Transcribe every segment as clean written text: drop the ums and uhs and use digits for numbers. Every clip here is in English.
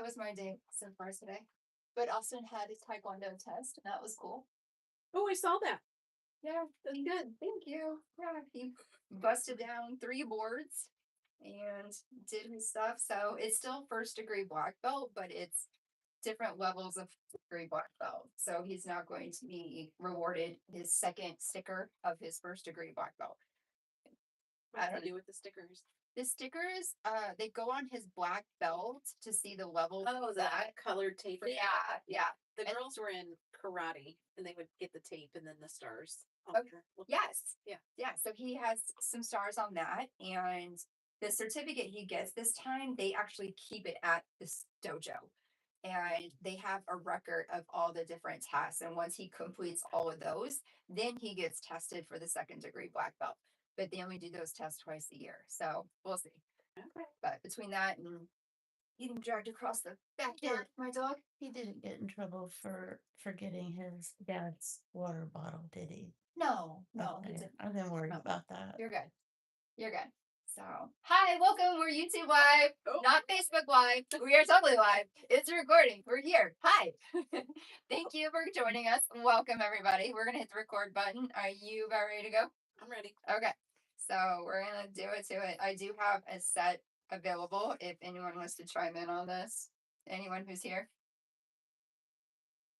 was my day so far today. But Austin had his Taekwondo test, and that was cool. Oh, I saw that. Yeah, that's good. Thank you. Yeah, he busted down 3 boards and did his stuff. So it's still first degree black belt, but it's different levels of degree black belt. So he's now going to be rewarded his second sticker of his first degree black belt. What do you do with the stickers? The stickers, they go on his black belt to see the levels. Oh, that colored tape. Yeah. The girls were in karate, and they would get the tape and then the stars. Okay. Yes. Yeah. So he has some stars on that, and the certificate he gets this time, they actually keep it at this dojo, and they have a record of all the different tests. And once he completes all of those, then he gets tested for the second degree black belt. But they only do those tests twice a year, so we'll see. Okay. But between that and getting dragged across the backyard, my dog. He didn't get in trouble for forgetting his dad's water bottle, did he? No, he Okay. didn't. I didn't worry about that. You're good. So, hi, welcome. We're YouTube Live, not Facebook Live. We are totally live. It's a recording. We're here. Hi. Thank you for joining us. Welcome, everybody. We're going to hit the record button. Are you about ready to go? I'm ready. Okay. So, we're going to do it to it. I do have a set available if anyone wants to chime in on this. Anyone who's here?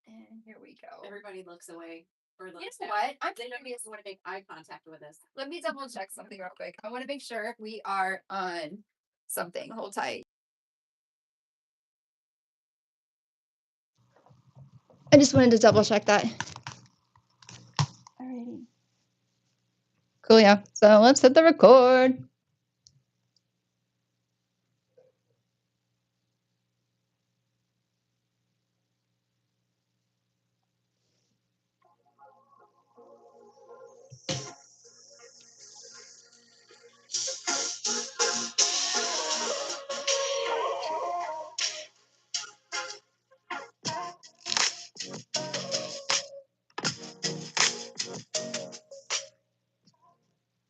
And here we go. Everybody looks away. You know what? They don't even want to make eye contact with us. Let me double check something real quick. I want to make sure we are on something. Hold tight. I just wanted to double check that. Alrighty. Cool, yeah. So let's hit the record.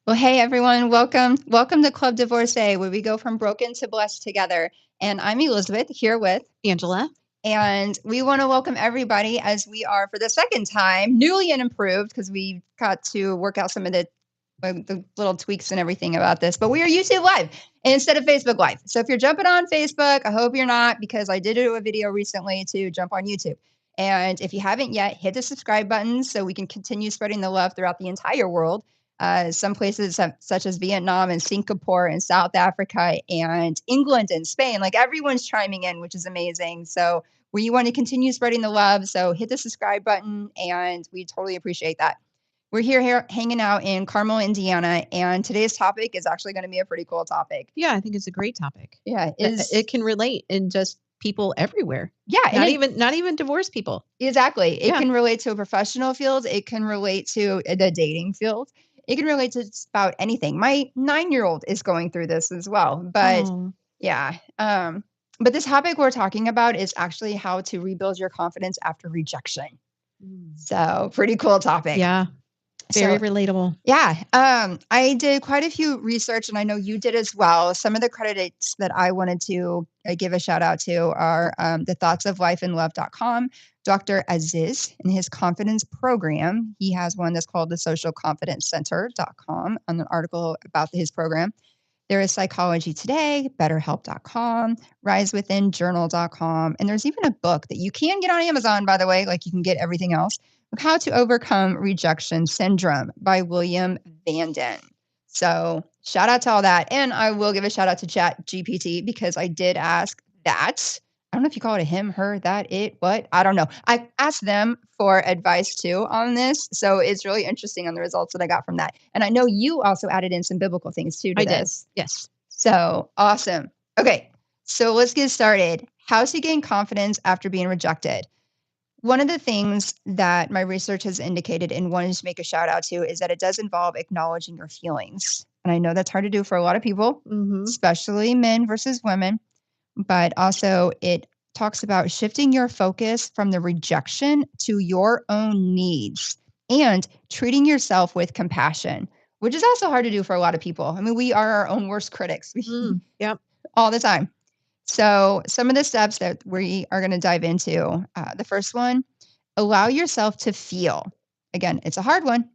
Well, hey everyone, welcome to Club Divorcee, where we go from broken to blessed together. And I'm Elizabeth, here with Angela. And we want to welcome everybody as we are, for the second time, newly and improved, because we got to work out some of the little tweaks and everything about this. But we are YouTube Live instead of Facebook Live. So if you're jumping on Facebook, I hope you're not, because I did do a video recently to jump on YouTube. And if you haven't yet, hit the subscribe button so we can continue spreading the love throughout the entire world. Some places such as Vietnam and Singapore and South Africa and England and Spain, like everyone's chiming in, which is amazing. So we want to continue spreading the love. So hit the subscribe button, and we totally appreciate that. We're here hanging out in Carmel, Indiana, and today's topic is actually going to be a pretty cool topic. Yeah, I think it's a great topic. Yeah, it can relate in just people everywhere. Yeah, not even divorced people. Exactly. It can relate to a professional field. It can relate to the dating field. It can relate to just about anything. My 9-year-old is going through this as well. But yeah. But this topic we're talking about is actually how to rebuild your confidence after rejection. So pretty cool topic. Yeah. Very relatable. Yeah. I did quite a few research, and I know you did as well. Some of the credits that I wanted to give a shout out to are the thoughtsoflifeandlove.com, Dr. Aziz and his confidence program. He has one that's called the socialconfidencecenter.com, on an article about his program. There is Psychology Today, BetterHelp.com, RiseWithinJournal.com, and there's even a book that you can get on Amazon, by the way, like you can get everything else, How to Overcome Rejection Syndrome by William Vanden. So shout out to all that. And I will give a shout out to ChatGPT, because I did ask that. I don't know if you call it a him, her, that, it, what, I don't know. I asked them for advice too on this. So it's really interesting on the results that I got from that. And I know you also added in some biblical things too to this. Yes. So awesome. Okay. So let's get started. How to gain confidence after being rejected. One of the things that my research has indicated and wanted to make a shout out to is that it does involve acknowledging your feelings. And I know that's hard to do for a lot of people, especially men versus women. But also it talks about shifting your focus from the rejection to your own needs and treating yourself with compassion, which is also hard to do for a lot of people. I mean, we are our own worst critics. Yep. All the time. So some of the steps that we are going to dive into, the first one, allow yourself to feel. Again, it's a hard one,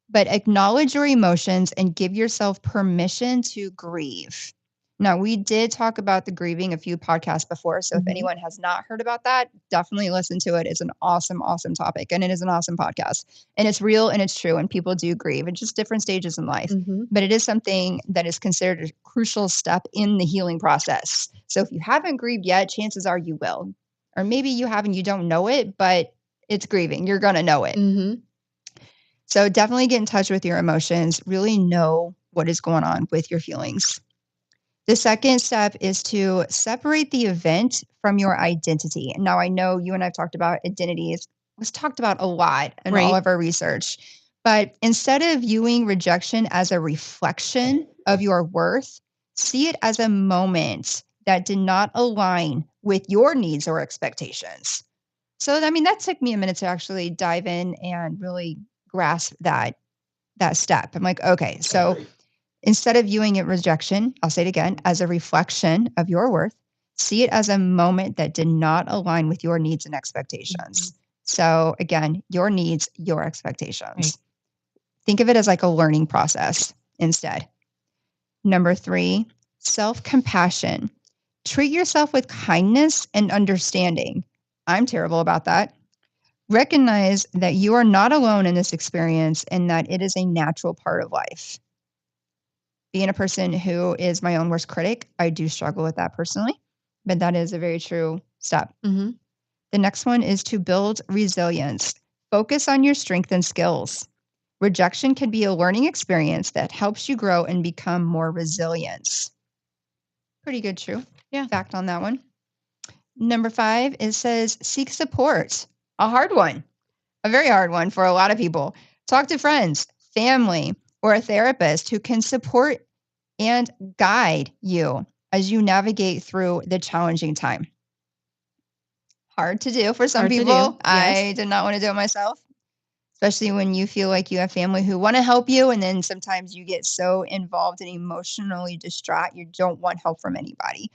but acknowledge your emotions and give yourself permission to grieve. Now, we did talk about the grieving a few podcasts before. So if Mhm. anyone has not heard about that, definitely listen to it. It's an awesome, awesome topic. And it is an awesome podcast. And it's real and it's true. And people do grieve at just different stages in life. Mhm. But it is something that is considered a crucial step in the healing process. So if you haven't grieved yet, chances are you will. Or maybe you have and you don't know it, but it's grieving. You're going to know it. Mhm. So definitely get in touch with your emotions. Really know what is going on with your feelings. The second step is to separate the event from your identity. Now, I know you and I've talked about identity. It was talked about a lot in all Right. of our research. But instead of viewing rejection as a reflection of your worth, see it as a moment that did not align with your needs or expectations. So, I mean, that took me a minute to actually dive in and really grasp that step. I'm like, okay, so instead of viewing it rejection, I'll say it again, as a reflection of your worth, see it as a moment that did not align with your needs and expectations. Mhm. So again, your needs, your expectations. Right. Think of it as like a learning process instead. Number 3, self-compassion. Treat yourself with kindness and understanding. I'm terrible about that. Recognize that you are not alone in this experience and that it is a natural part of life. Being a person who is my own worst critic, I do struggle with that personally, but that is a very true step. Mhm. The next one is to build resilience. Focus on your strength and skills. Rejection can be a learning experience that helps you grow and become more resilient. Pretty good, true Yeah. fact on that one. Number 5, it says seek support. A hard one, a very hard one for a lot of people. Talk to friends, family, or a therapist who can support and guide you as you navigate through the challenging time. Hard to do for some Hard to do. people. Yes. I did not want to do it myself, especially when you feel like you have family who want to help you. And then sometimes you get so involved and emotionally distraught, you don't want help from anybody.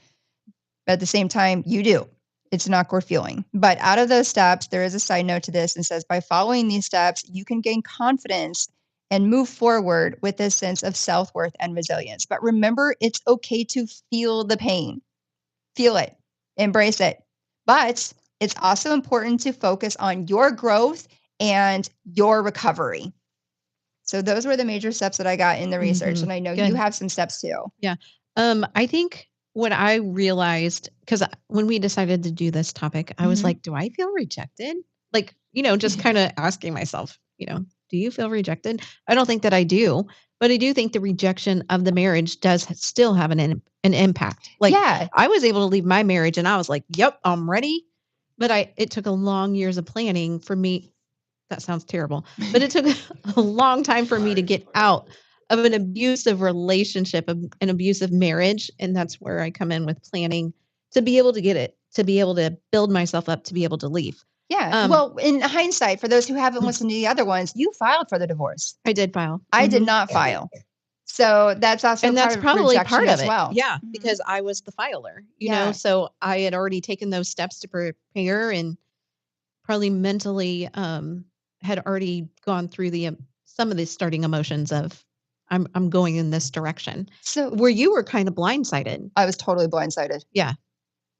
But at the same time, you do. It's an awkward feeling. But out of those steps, there is a side note to this and says by following these steps, you can gain confidence and move forward with this sense of self worth and resilience. But remember, it's okay to feel the pain, feel it, embrace it. But it's also important to focus on your growth and your recovery. So those were the major steps that I got in the research. Mhm. And I know you Good. have some steps too. Yeah. I think what I realized, because when we decided to do this topic, I was Mhm. like, do I feel rejected? Like, just kind of asking myself, do you feel rejected? I don't think that I do, but I do think the rejection of the marriage does still have an impact. Like, Yeah. I was able to leave my marriage and I was like, yep, I'm ready. But it took a long years of planning for me. That sounds terrible, but it took a long time for me to get out of an abusive relationship, an abusive marriage, and that's where I come in with planning to be able to get it, to be able to build myself up, to be able to leave. Yeah. Um, Well, in hindsight, for those who haven't listened to the other ones, you filed for the divorce. I did file. I did Mhm. not file. So that's also And part that's of probably rejection part of as it. well. Yeah, Mhm. because I was the filer, Yeah. so I had already taken those steps to prepare and probably mentally had already gone through the some of the starting emotions of I'm going in this direction. So Where you were kind of blindsided. I was totally blindsided. Yeah.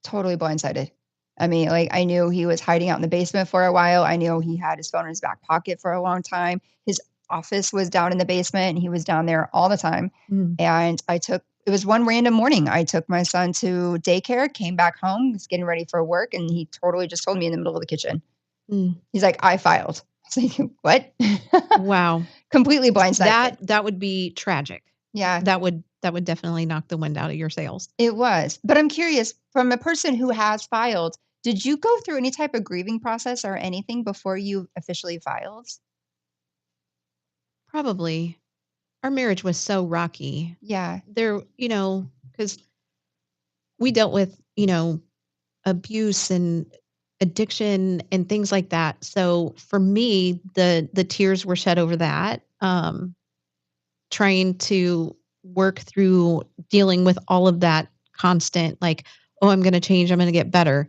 Totally blindsided. I mean, like I knew he was hiding out in the basement for a while. I knew he had his phone in his back pocket for a long time. His office was down in the basement and he was down there all the time. Mm. And it was one random morning. I took my son to daycare, came back home, was getting ready for work, and he totally just told me in the middle of the kitchen. Mm. He's like, I filed. I was like, what? Wow. Completely blindsided. That would be tragic. Yeah, That would definitely knock the wind out of your sails. it was. But I'm curious, from a person who has filed, did you go through any type of grieving process or anything before you officially filed? Probably. Our marriage was so rocky. Yeah. There, because we dealt with, abuse and addiction and things like that. So for me, the tears were shed over that. Trying to work through dealing with all of that constant, like, oh, I'm going to change. I'm going to get better.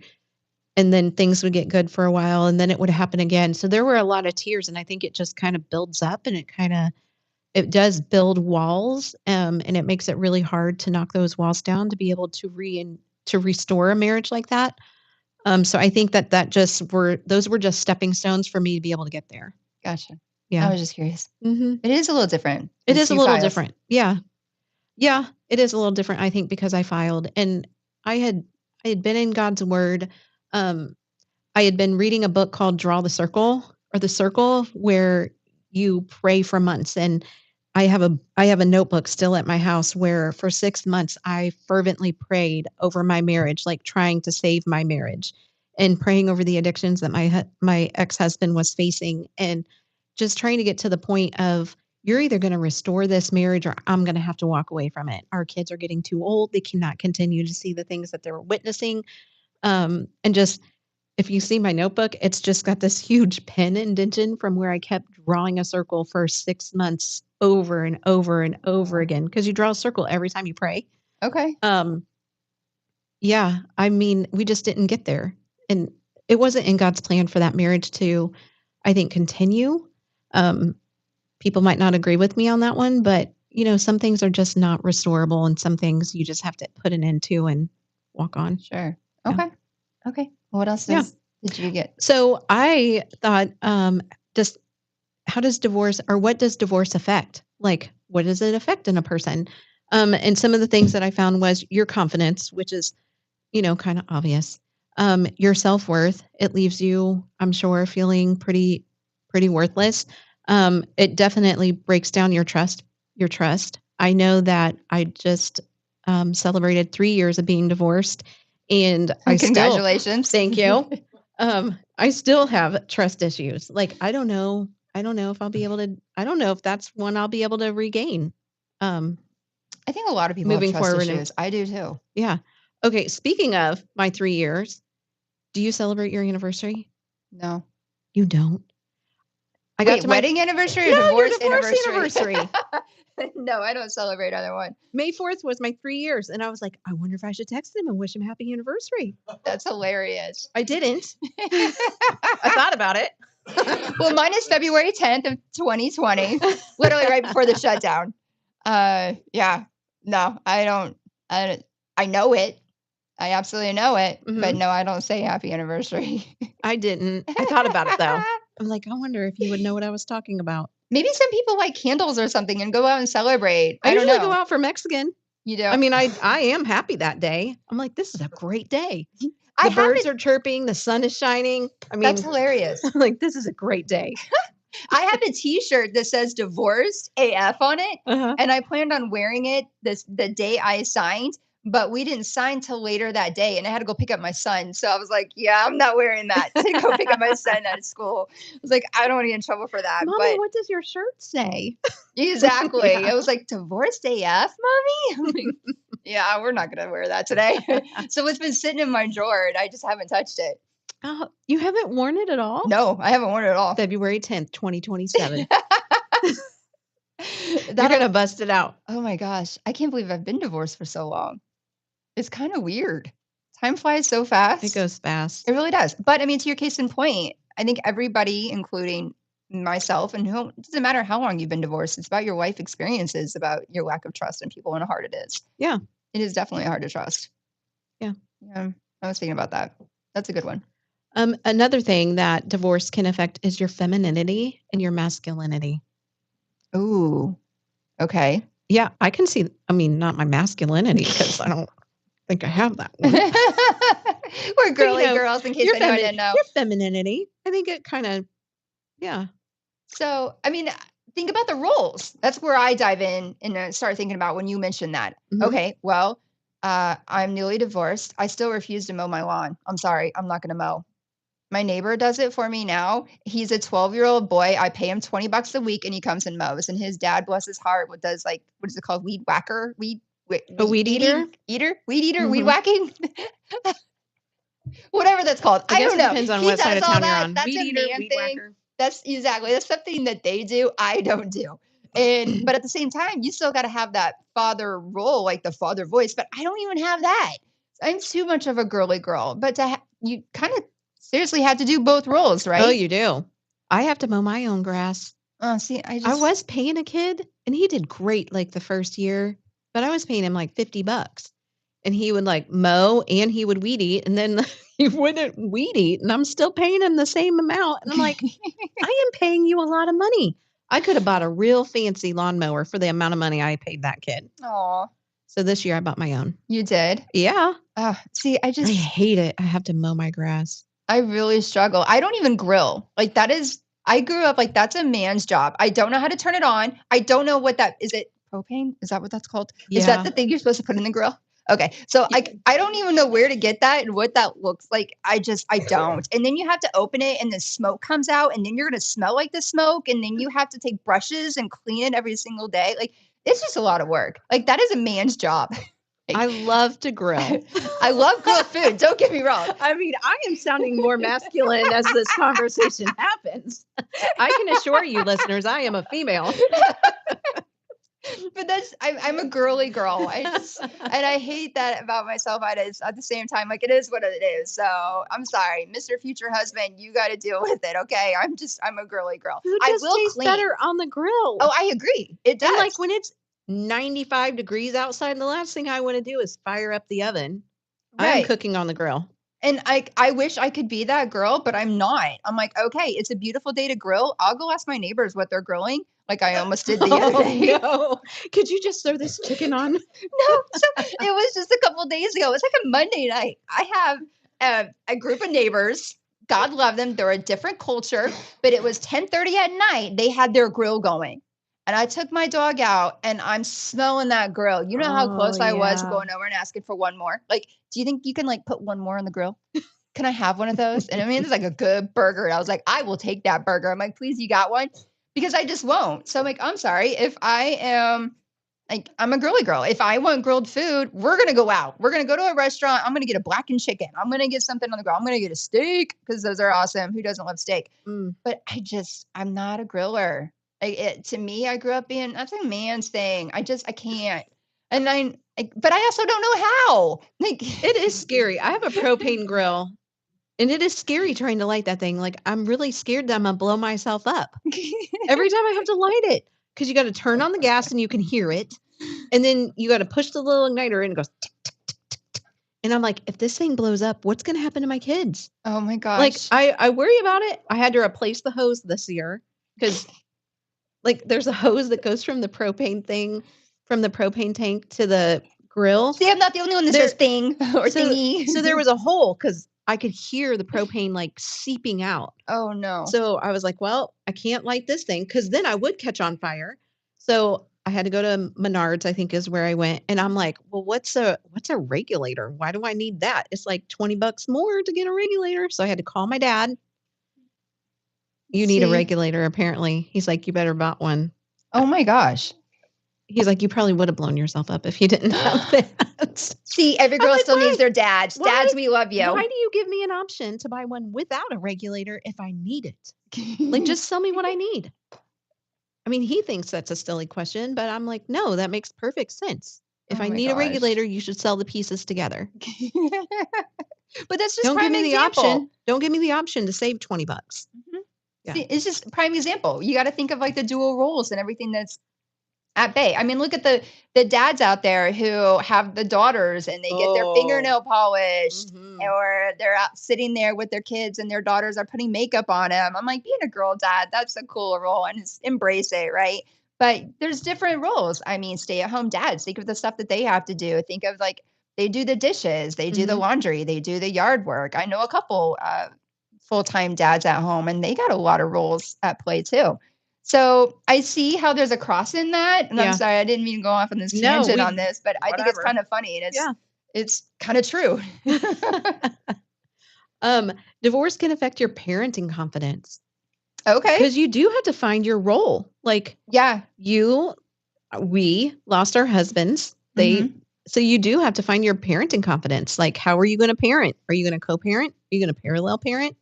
And then things would get good for a while and then it would happen again. So there were a lot of tears and I think it just kind of builds up and it does build walls. And it makes it really hard to knock those walls down to be able to restore a marriage like that. So I think that those were just stepping stones for me to be able to get there. Gotcha. I Yeah. was just curious. Mm-hmm. It is a little different. It with is a two little files. different. Yeah. Yeah. It is a little different, I think, because I filed and I had been in God's word. I had been reading a book called Draw the Circle or The Circle where you pray for months. And I have a notebook still at my house where for 6 months I fervently prayed over my marriage, like trying to save my marriage and praying over the addictions that my ex-husband was facing and just trying to get to the point of you're either going to restore this marriage or I'm going to have to walk away from it. Our kids are getting too old. They cannot continue to see the things that they were witnessing. And just if you see my notebook, it's just got this huge pen indentation from where I kept drawing a circle for 6 months over and over and over again because you draw a circle every time you pray. Okay. Yeah, I mean, we just didn't get there. And it wasn't in God's plan for that marriage to, I think, continue. People might not agree with me on that one, but some things are just not restorable and some things you just have to put an end to and walk on. Sure. Yeah. Okay. Okay. What else Yeah. did you get? So I thought, just how does divorce or what does divorce affect? Like, what does it affect in a person? And some of the things that I found was your confidence, which is, kind of obvious. Your self-worth, it leaves you, I'm sure, feeling pretty worthless. It definitely breaks down your trust. I know that I just celebrated 3 years of being divorced and I still, Congratulations. thank you. I still have trust issues. Like, I don't know if I'll be able to, I don't know if that's one I'll be able to regain. I think a lot of people have Moving trust forward and- issues. I do too. Yeah. Okay. Speaking of my 3 years, do you celebrate your anniversary? No. You don't. I Wait, wedding anniversary or No, your divorce divorce anniversary? anniversary. No, I don't celebrate either one. May 4th was my 3 years. And I was like, I wonder if I should text him and wish him happy anniversary. That's hilarious. I didn't. I thought about it. Well, mine is February 10th of 2020, literally right before the shutdown. Yeah, no, I don't. I know it. I absolutely know it, but no, I don't say happy anniversary. I didn't. I thought about it though. I'm like, I wonder if you would know what I was talking about. Maybe some people light candles or something and go out and celebrate. I don't usually know. go out for Mexican. You do? I mean, I am happy that day. I'm like, this is a great day. I The birds haven't- are chirping, the sun is shining. I mean, That's hilarious. I'm like, this is a great day. I have a T-shirt that says "Divorced AF" on it, Uh-huh. and I planned on wearing it the day I signed, but we didn't sign till later that day, and I had to go pick up my son. So I was like, "Yeah, I'm not wearing that to go pick up my son at school." I was like, "I don't want to get in trouble for that." Mommy, but what does your shirt say? exactly, Yeah. I was like, "Divorced AF, mommy." I'm like, yeah, we're not gonna wear that today. So it's been sitting in my drawer, and I just haven't touched it. Oh, you haven't worn it at all? No, I haven't worn it at all. February 10th, 2027. You're That'll- going to bust it out. Oh my gosh. I can't believe I've been divorced for so long. It's kind of weird. Time flies so fast. It goes fast. It really does. But I mean, to your case in point, I think everybody, including myself, and who, it doesn't matter how long you've been divorced, it's about your life experiences, about your lack of trust in people and how hard it is. Yeah. It is definitely hard to trust. Yeah. Yeah. I was thinking about that. That's a good one. Another thing that divorce can affect is your femininity and your masculinity. Ooh. Okay. Yeah, I can see, I mean, not my masculinity because I don't think I have that one. We're girly know, girls, in case Your anyone didn't know. Your femininity. I think it kind of, yeah. So, I mean, think about the roles. That's where I dive in and start thinking about when you mentioned that. Mhm. Okay, well, I'm newly divorced. I still refuse to mow my lawn. I'm sorry, I'm not going to mow. My neighbor does it for me now. He's a 12-year-old boy. I pay him $20 a week, and he comes and mows. And his dad, bless his heart, what is it called? Weed whacker, weed weed eater, weed eater, weed Mhm. whacking. Whatever that's called. I guess don't it know. depends on He what side does of all town you're that. on. That's Weed a eater, man weed thing. whacker. That's something that they do. I don't do. And but at the same time, you still got to have that father role, like the father voice. But I don't even have that. I'm too much of a girly girl, but you kind of seriously have to do both roles, Oh, right? you do. I have to mow my own grass. Oh, see, I I just was paying a kid and he did great like the first year, but I was paying him like $50 and he would like mow and he would weed eat and then he wouldn't weed eat and I'm still paying him the same amount. And I'm like, I am paying you a lot of money. I could have bought a real fancy lawnmower for the amount of money I paid that kid. Aw, So this year I bought my own. you did. Yeah. See, I hate it. I have to mow my grass. I really struggle. I don't even grill. Like I grew up like that's a man's job. I don't know how to turn it on. I don't know what that is. It propane? Is that what that's called? Is that Yeah. the thing you're supposed to put in the grill? Okay. So I don't even know where to get that and what that looks like. I don't. And then you have to open it and the smoke comes out and then you're going to smell like the smoke and then you have to take brushes and clean it every single day. Like it's just a lot of work. Like that is a man's job. I love to grill. I love grilled food. Don't get me wrong. I mean, I am sounding more masculine as this conversation happens. I can assure you, listeners, I am a female. But I'm a girly girl. And I hate that about myself. At the same time, like it is what it is. So I'm sorry, Mr. Future Husband, you got to deal with it. Okay, I'm a girly girl. Food I just will tastes clean. better on the grill. Oh, I agree. It does. And like when it's 95 degrees outside, the last thing I want to do is fire up the oven. I'm Right. cooking on the grill. And I wish I could be that girl, but I'm not. I'm like, okay, it's a beautiful day to grill. I'll go ask my neighbors what they're grilling, like I almost did the other day. No. Could you just throw this chicken on? No, so it was just a couple days ago. It was like a Monday night. I have a group of neighbors. God love them. They're a different culture, but it was 10:30 at night. They had their grill going. And I took my dog out and I'm smelling that grill. You know how close Oh, I was yeah. going over and asking for one more? Like, do you think you can like put one more on the grill? Can I have one of those? And I mean, it's like a good burger. And I was like, I will take that burger. I'm like, please, you got one? Because I just won't. So I'm like, I'm sorry. If I am like, I'm a girly girl. If I want grilled food, we're going to go out. We're going to go to a restaurant. I'm going to get a blackened chicken. I'm going to get something on the grill. I'm going to get a steak because those are awesome. Who doesn't love steak? Mm. But I'm not a griller. To me, I grew up being, that's a man's thing. I can't. And but I also don't know how. Like, It is scary. I have a propane grill and it is scary trying to light that thing. Like I'm really scared that I'm going to blow myself up every time I have to light it because you got to turn on the gas and you can hear it. And then you got to push the little igniter in and it goes tick, tick, tick, tick, tick. And I'm like, if this thing blows up, what's going to happen to my kids? Oh my gosh. Like I worry about it. I had to replace the hose this year because like there's a hose that goes from the propane tank to the grill. See, I'm not the only one that says thing or thingy. So there was a hole because I could hear the propane like seeping out. Oh no. So I was like, well, I can't light this thing because then I would catch on fire. So I had to go to Menards, I think is where I went. And I'm like, well, what's a regulator? Why do I need that? It's like $20 more to get a regulator. So I had to call my dad. You need a regulator, apparently. He's like, you better bought one. Oh my gosh. He's like, you probably would have blown yourself up if you didn't have that. See, every girl still needs their dads. Why? Dads, we love you. Why do you give me an option to buy one without a regulator if I need it? Like, just tell me what I need. I mean, he thinks that's a silly question, but I'm like, no, that makes perfect sense. If I need a regulator, you should sell the pieces together. But that's just Don't give prime me example. the option. Don't give me the option to save $20. Mm-hmm. Yeah. See, it's just prime example. You got to think of like the dual roles and everything that's at bay. I mean, look at the dads out there who have the daughters and they get their fingernail polished, or they're out sitting there with their kids and their daughters are putting makeup on them. I'm like, being a girl dad, that's a cool role and embrace it, right? But there's different roles. I mean, stay-at-home dads, think of the stuff that they have to do. Think of like they do the dishes, they do the laundry, they do the yard work. I know a couple full-time dads at home and they got a lot of roles at play too. So I see how there's a cross in that. And I'm sorry, I didn't mean to go off on this tangent on this, but I think it's kind of funny and it's kind of true. Divorce can affect your parenting confidence. Okay. Because you do have to find your role. Like, we lost our husbands. So you do have to find your parenting confidence. Like, how are you going to parent? Are you going to co-parent? Are you going to parallel parent?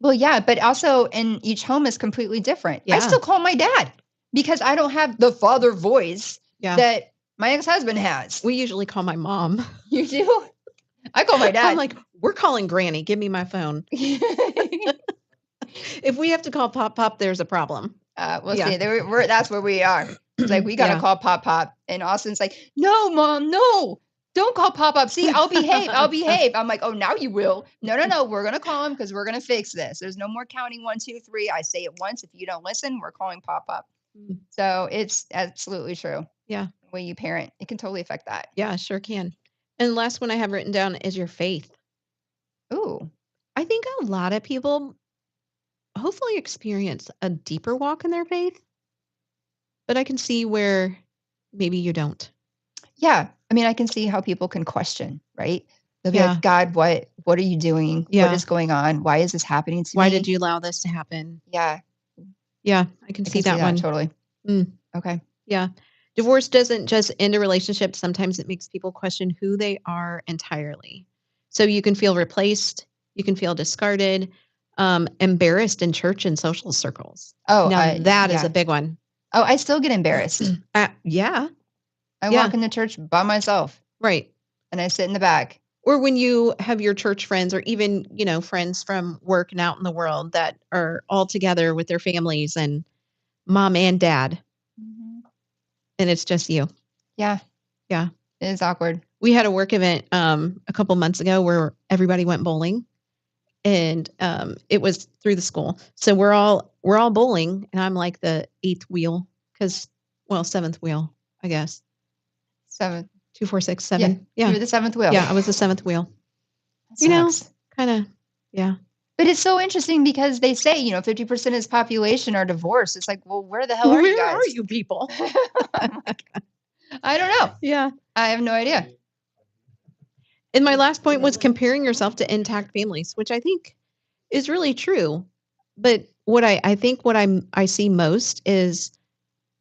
Well, yeah, but also in each home is completely different. I still call my dad because I don't have the father voice that my ex-husband has. We usually call my mom. You do? I call my I'm dad. like, we're calling Granny. Give me my phone. If we have to call Pop Pop, there's a problem. We'll Yeah. see. That's where we are. It's like, we got to Yeah. call Pop Pop. And Austin's like, no, Mom, no. Don't call Pop Pop. See, I'll behave. I'll behave. I'm like, oh, now you will. No. We're going to call him because we're going to fix this. There's no more counting 1, 2, 3. I say it once. If you don't listen, we're calling Pop Pop. Mm. So it's absolutely true. Yeah. The way you parent, it can totally affect that. Yeah, sure can. And the last one I have written down is your faith. Ooh. I think a lot of people hopefully experience a deeper walk in their faith, but I can see where maybe you don't. Yeah. I mean, I can see how people can question, right? They'll be Yeah. like, God, what are you doing? What Yeah. is going on? Why is this happening to Why me? did you allow this to happen? Yeah. Yeah, I can I see can see that that one. totally. Mm. Okay. Yeah. Divorce doesn't just end a relationship. Sometimes it makes people question who they are entirely. So you can feel replaced, you can feel discarded, embarrassed in church and social circles. Oh, Now that is yeah. a big one. Oh, I still get embarrassed. Yeah, I Yeah. walk into church by myself right. and I sit in the back. Or when you have your church friends or even, friends from work and out in the world that are all together with their families and mom and dad, and it's just you. Yeah. Yeah. It is awkward. We had a work event a couple months ago where everybody went bowling, and it was through the school. So we're all bowling, and I'm like the 8th wheel seventh wheel, I guess. 7th. 2, 4, 6, 7. Yeah. You were the 7th wheel. Yeah, I was the 7th wheel. That sucks. Kind of. Yeah. But it's so interesting because they say, 50% of his population are divorced. It's like, well, where the hell are you Where guys? are you people? I don't know. Yeah. I have no idea. And my last point was comparing yourself to intact families, which I think is really true. But what I think what I see most is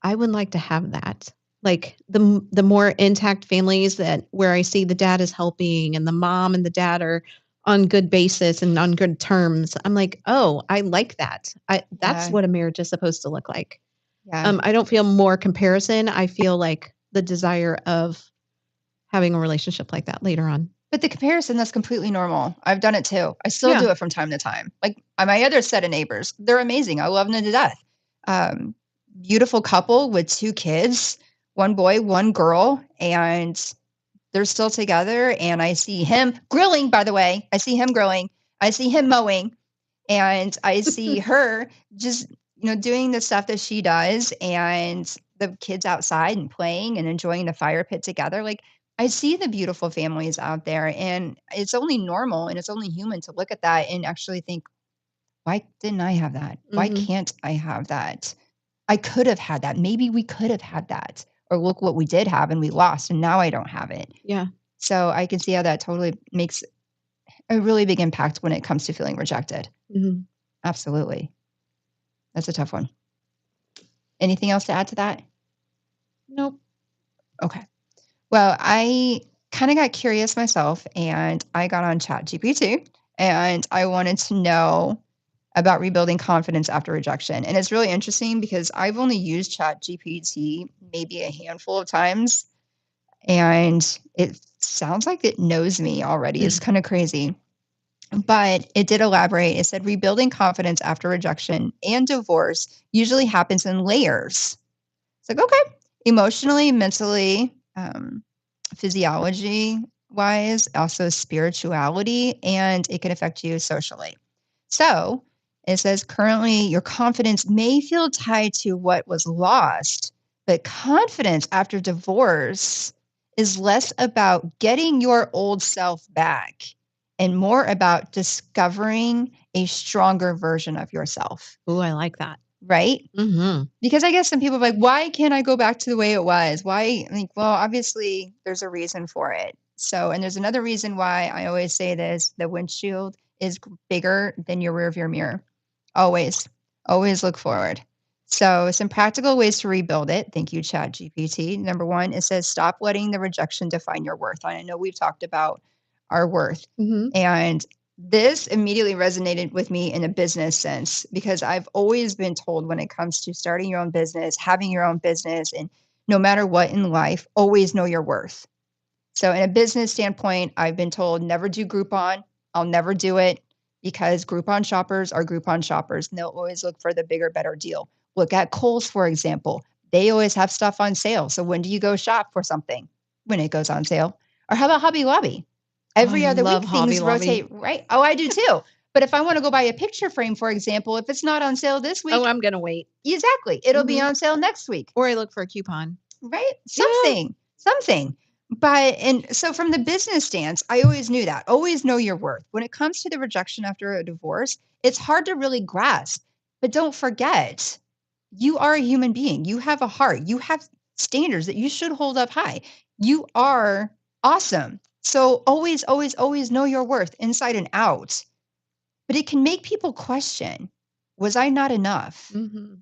I would like to have that. Like the more intact families that where I see the dad is helping and the mom and the dad are on good basis and on good terms. I'm like, oh, I like that. That's Yeah. what a marriage is supposed to look like. Yeah. I don't feel more comparison. I feel like the desire of having a relationship like that later on. But the comparison, that's completely normal. I've done it too. I still Yeah. do it from time to time. Like my other set of neighbors, they're amazing. I love them to death. Beautiful couple with 2 kids, 1 boy, 1 girl, and they're still together. And I see him grilling, by the way. I see him grilling. I see him mowing. And I see her just, doing the stuff that she does, and the kids outside and playing and enjoying the fire pit together. Like, I see the beautiful families out there, and it's only normal and it's only human to look at that and actually think, why didn't I have that? Why Mhm. can't I have that? I could have had that. Maybe we could have had that. Or look what we did have and we lost, and now I don't have it. Yeah. So I can see how that totally makes a really big impact when it comes to feeling rejected. Mhm. Absolutely. That's a tough one. Anything else to add to that? Nope. Okay. Well, I kind of got curious myself, and I got on ChatGPT, and I wanted to know about rebuilding confidence after rejection. And it's really interesting because I've only used ChatGPT maybe a handful of times, and it sounds like it knows me already. It's kind of crazy. But it did elaborate. It said rebuilding confidence after rejection and divorce usually happens in layers. It's like, okay, emotionally, mentally, physiology wise, also spirituality, and it can affect you socially. So it says currently your confidence may feel tied to what was lost, but confidence after divorce is less about getting your old self back and more about discovering a stronger version of yourself, Ooh, I like that. right? Mhm. Because I guess some people are like, why can't I go back to the way it was? Why? Like, well, obviously there's a reason for it. So, and there's another reason why I always say this: the windshield is bigger than your rear view mirror. Always, always look forward. So, some practical ways to rebuild it. Thank you, ChatGPT. Number 1, it says stop letting the rejection define your worth. I know we've talked about our worth, Mhm. and this immediately resonated with me in a business sense because I've always been told when it comes to starting your own business, having your own business, and no matter what in life, always know your worth. So in a business standpoint, I've been told never do Groupon. I'll never do it because Groupon shoppers are Groupon shoppers and they'll always look for the bigger, better deal. Look at Kohl's, for example. They always have stuff on sale. So when do you go shop for something? When it goes on sale. Or how about Hobby Lobby? Every I other love week Hobby things Lobby. rotate, right? Oh, I do too. But if I want to go buy a picture frame, for example, if it's not on sale this week, Oh, I'm going to wait. exactly, it'll be Mhm. on sale next week. Or I look for a coupon. Right? Yeah. Something. But and so from the business stance, I always knew that. Always know your worth. When it comes to the rejection after a divorce, it's hard to really grasp. But don't forget, you are a human being. You have a heart. You have standards that you should hold up high. You are awesome. So always, always, always know your worth inside and out. But it can make people question, was I not enough? Mm-hmm.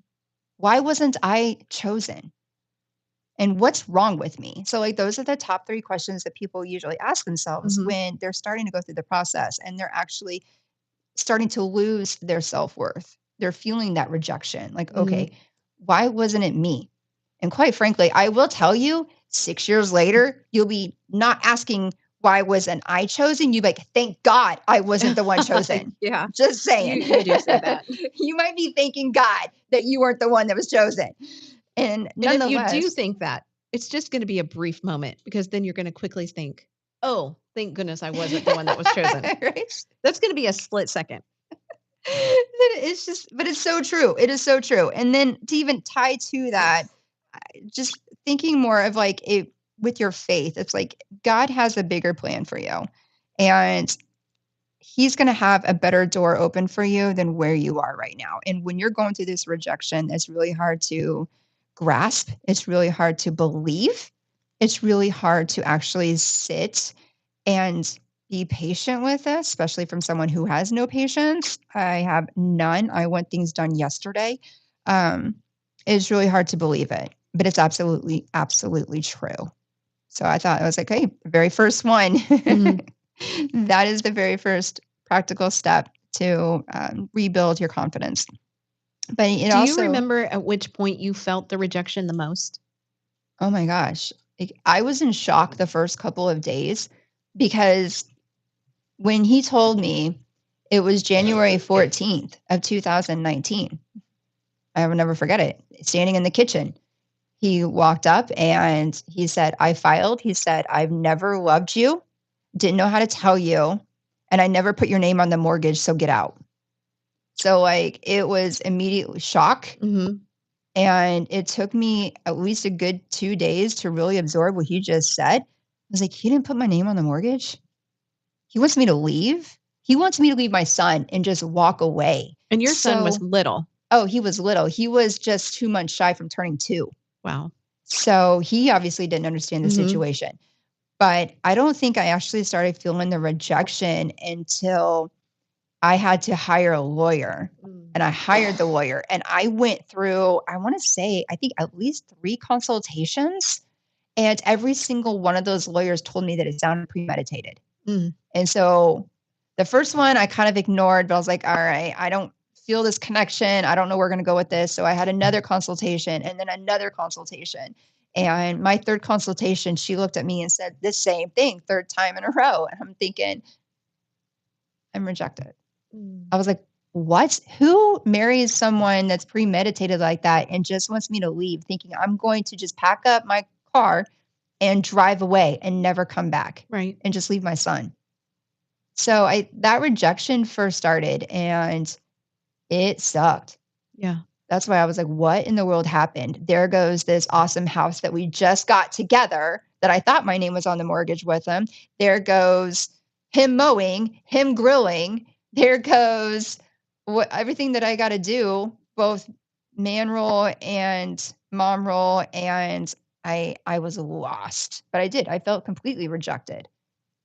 Why wasn't I chosen? And what's wrong with me? So, like, those are the top 3 questions that people usually ask themselves Mhm. when they're starting to go through the process and they're actually starting to lose their self-worth. They're feeling that rejection. Like, Mhm. okay, why wasn't it me? And quite frankly, I will tell you, 6 years later, you'll be not asking, why wasn't I chosen? You'll be like, thank God I wasn't the one chosen. Yeah. Just saying. You do say that. You might be thanking God that you weren't the one that was chosen. And And if you do nonetheless, think that, it's just going to be a brief moment because then you're going to quickly think, oh, thank goodness I wasn't the one that was chosen. right? That's going to be a split second. It's just, but it's so true. It is so true. And then to even tie to that, just thinking more of like it with your faith, it's like God has a bigger plan for you. And he's going to have a better door open for you than where you are right now. And when you're going through this rejection, it's really hard to grasp. It's really hard to believe. It's really hard to actually sit and be patient with this, especially from someone who has no patience. I have none. I want things done yesterday. Um, it's really hard to believe it, but it's absolutely, absolutely true. So I thought it was like, hey, the very first one. That is the very first practical step to rebuild your confidence. But it Do you also, remember at which point you felt the rejection the most? oh my gosh, I was in shock the first couple of days because when he told me it was January 14th of 2019, I will never forget it. Standing in the kitchen, he walked up and he said, I filed. He said, I've never loved you, didn't know how to tell you, and I never put your name on the mortgage, so get out. So, like, it was immediately shock. Mm-hmm. And it took me at least a good 2 days to really absorb what he just said. I was like, he didn't put my name on the mortgage. He wants me to leave. He wants me to leave my son and just walk away. And your son was So, little. oh, he was little. He was just 2 months shy from turning 2. Wow. So he obviously didn't understand the Mhm. situation. But I don't think I actually started feeling the rejection until I had to hire a lawyer. And I hired the lawyer and I went through, I want to say, I think at least 3 consultations. And every single one of those lawyers told me that it sounded premeditated. Mm. And so the first one I kind of ignored, but I was like, all right, I don't feel this connection. I don't know where we're going to go with this. So I had another consultation and then another consultation. And my third consultation, she looked at me and said the same thing, third time in a row. And I'm thinking, I'm rejected. I was like, what? Who marries someone that's premeditated like that and just wants me to leave, thinking I'm going to just pack up my car and drive away and never come back Right. and just leave my son? So that rejection first started and it sucked. Yeah. That's why I was like, what in the world happened? There goes this awesome house that we just got together that I thought my name was on the mortgage with him. There goes him mowing, him grilling. There goes everything that I got to do, both man role and mom role. And I was lost, but I did. I felt completely rejected.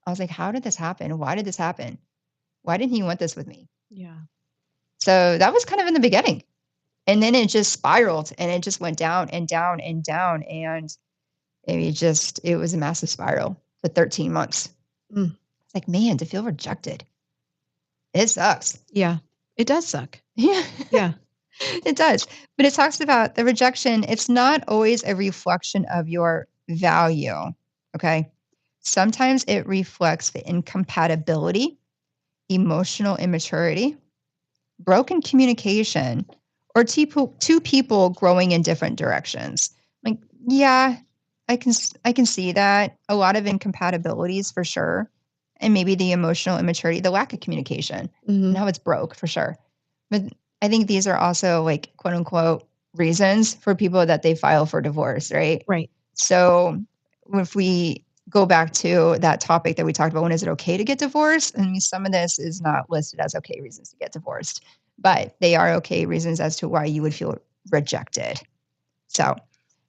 I was like, how did this happen? Why did this happen? Why didn't he want this with me? Yeah. So that was kind of in the beginning. And then it just spiraled and it just went down and down and down. And it was a massive spiral for 13 months. Mm. It's like, man, to feel rejected, it sucks. Yeah. It does suck. Yeah. Yeah. It does. But it talks about the rejection. It's not always a reflection of your value. Okay. Sometimes it reflects the incompatibility, emotional immaturity, broken communication, or two people growing in different directions. Like, yeah, I can see that. A lot of incompatibilities for sure. And maybe the emotional immaturity, the lack of communication, Mhm. and how it's broke for sure. But I think these are also like quote unquote reasons for people that they file for divorce, right? Right. So if we go back to that topic that we talked about, when is it okay to get divorced? I mean, some of this is not listed as okay reasons to get divorced, but they are okay reasons as to why you would feel rejected. So,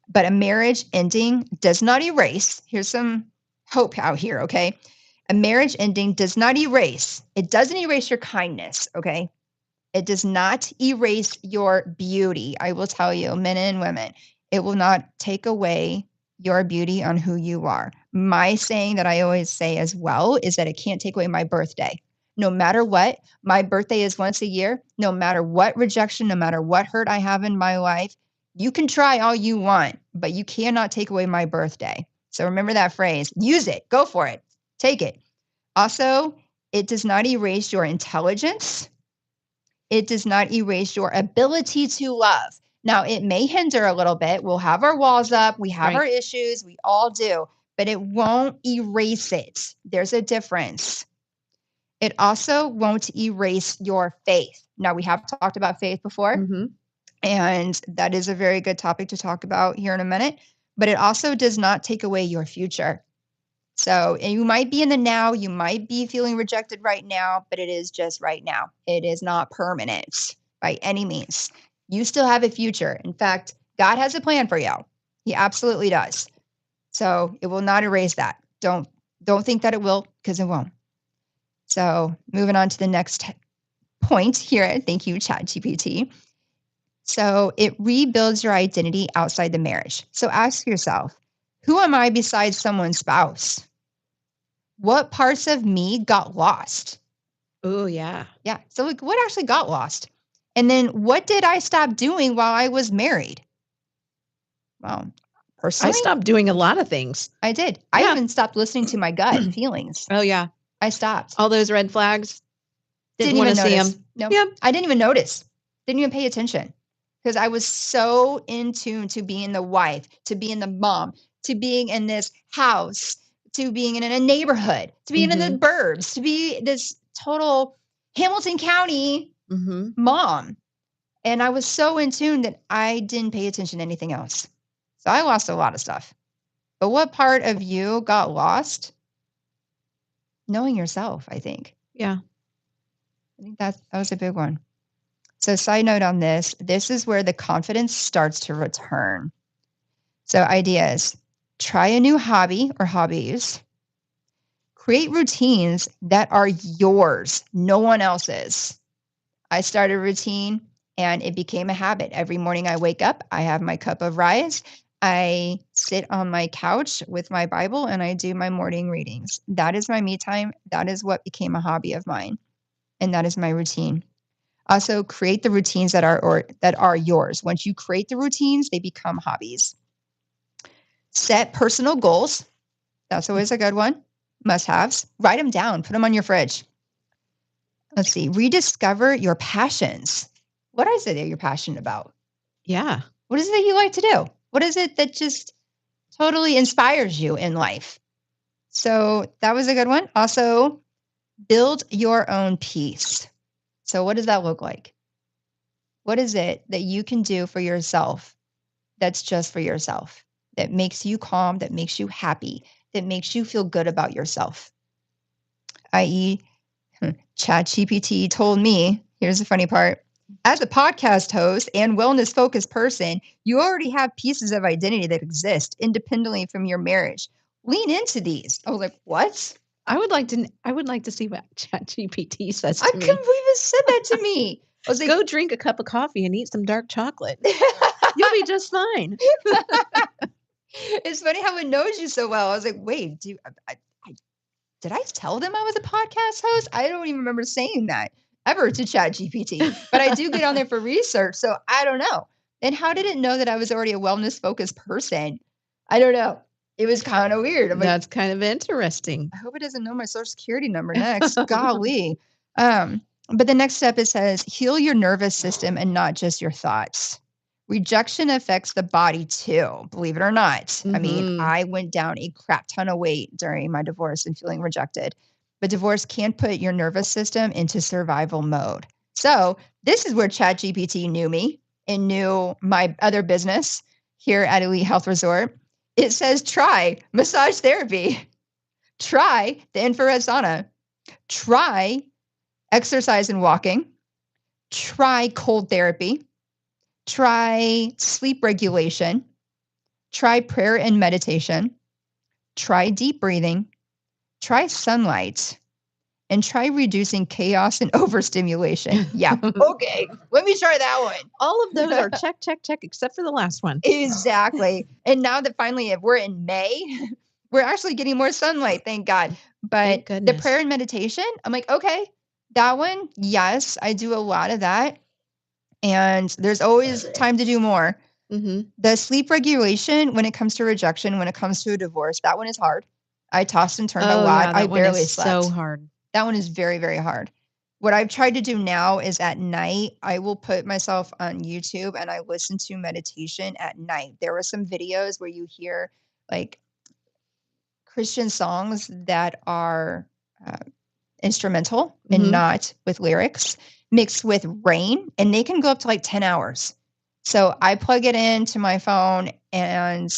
but a marriage ending does not erase, here's some hope out here, okay? A marriage ending does not erase, it doesn't erase your kindness, okay? It does not erase your beauty. I will tell you, men and women, it will not take away your beauty on who you are. My saying that I always say as well is that it can't take away my birthday. No matter what, my birthday is once a year. No matter what rejection, no matter what hurt I have in my life, you can try all you want, but you cannot take away my birthday. So remember that phrase. Use it. Go for it. Take it. Also, it does not erase your intelligence. It does not erase your ability to love. Now, it may hinder a little bit. We'll have our walls up, we have our Right. issues, we all do, but it won't erase it. There's a difference. It also won't erase your faith. Now, we have talked about faith before, Mhm. and that is a very good topic to talk about here in a minute, but it also does not take away your future. So, and you might be in the now, you might be feeling rejected right now, but it is just right now. It is not permanent by any means. You still have a future. In fact, God has a plan for you. He absolutely does. So, it will not erase that. Don't think that it will, because it won't. So, moving on to the next point here. Thank you, ChatGPT. So, it rebuilds your identity outside the marriage. So, ask yourself, who am I besides someone's spouse? What parts of me got lost? Oh, yeah. Yeah. So, like, what actually got lost? And then what did I stop doing while I was married? Well, I personally, stopped doing a lot of things. I did. I Yeah. even stopped listening to my gut feelings. Oh, yeah. I stopped. All those red flags. Didn't Didn't want to even see notice. them. No, Yep. I didn't even notice. Didn't even pay attention because I was so in tune to being the wife, to being the mom, to being in this house, to being in a neighborhood, to being in the Mhm. burbs, to be this total Hamilton County Mhm. mom. And I was so in tune that I didn't pay attention to anything else. So I lost a lot of stuff. But what part of you got lost? Knowing yourself, I think. Yeah. I think that was a big one. So side note on this is where the confidence starts to return. So ideas, try a new hobby or hobbies. Create routines that are yours, no one else's. I started a routine and it became a habit. Every morning I wake up, I have my cup of rice. I sit on my couch with my Bible and I do my morning readings. That is my me time. That is what became a hobby of mine. And that is my routine. Also, create the routines that are yours. Once you create the routines, they become hobbies. Set personal goals. That's always a good one. Must-haves. Write them down. Put them on your fridge. Let's see. Rediscover your passions. What is it that you're passionate about? Yeah. What is it that you like to do? What is it that just totally inspires you in life? So that was a good one. Also, build your own peace. So what does that look like? What is it that you can do for yourself that's just for yourself, that makes you calm, that makes you happy, that makes you feel good about yourself? I.e., ChatGPT told me, here's the funny part. As a podcast host and wellness focused person, you already have pieces of identity that exist independently from your marriage. Lean into these. I was like, what? I would like to see what ChatGPT says I to couldn't me. believe it said that to me. I was like, Go drink a cup of coffee and eat some dark chocolate. You'll be just fine. it's funny how it knows you so well. I was like, wait, did I tell them I was a podcast host? I don't even remember saying that ever to ChatGPT, but I do get on there for research. So I don't know. And how did it know that I was already a wellness focused person? I don't know. It was kind of weird. I'm like, That's kind of interesting. I hope it doesn't know my social security number next. Golly. But the next step, it says heal your nervous system and not just your thoughts. Rejection affects the body too, believe it or not. I mean, Mhm. I went down a crap ton of weight during my divorce and feeling rejected. But divorce can put your nervous system into survival mode. So this is where ChatGPT knew me and knew my other business here at Elite Health Resort. It says try massage therapy. Try the infrared sauna. Try exercise and walking. Try cold therapy. Try sleep regulation. Try prayer and meditation. Try deep breathing. Try sunlight. And try reducing chaos and overstimulation. Yeah. Okay. Let me try that one. All of those are check, check, check, except for the last one. Exactly. And now that finally we're in May, we're actually getting more sunlight, thank God. But Thank the goodness. prayer and meditation, I'm like, okay, that one, yes, I do a lot of that. And there's always time to do more. Hmm. The sleep regulation, when it comes to rejection, when it comes to a divorce, that one is hard. I tossed and turned a Oh, lot. yeah, I that one barely is slept. so hard. That one is very, very hard. What I've tried to do now is at night, I will put myself on YouTube and I listen to meditation at night. There were some videos where you hear like Christian songs that are uh, instrumental and Mhm. not with lyrics, mixed with rain, and they can go up to like 10 hours. So I plug it into my phone and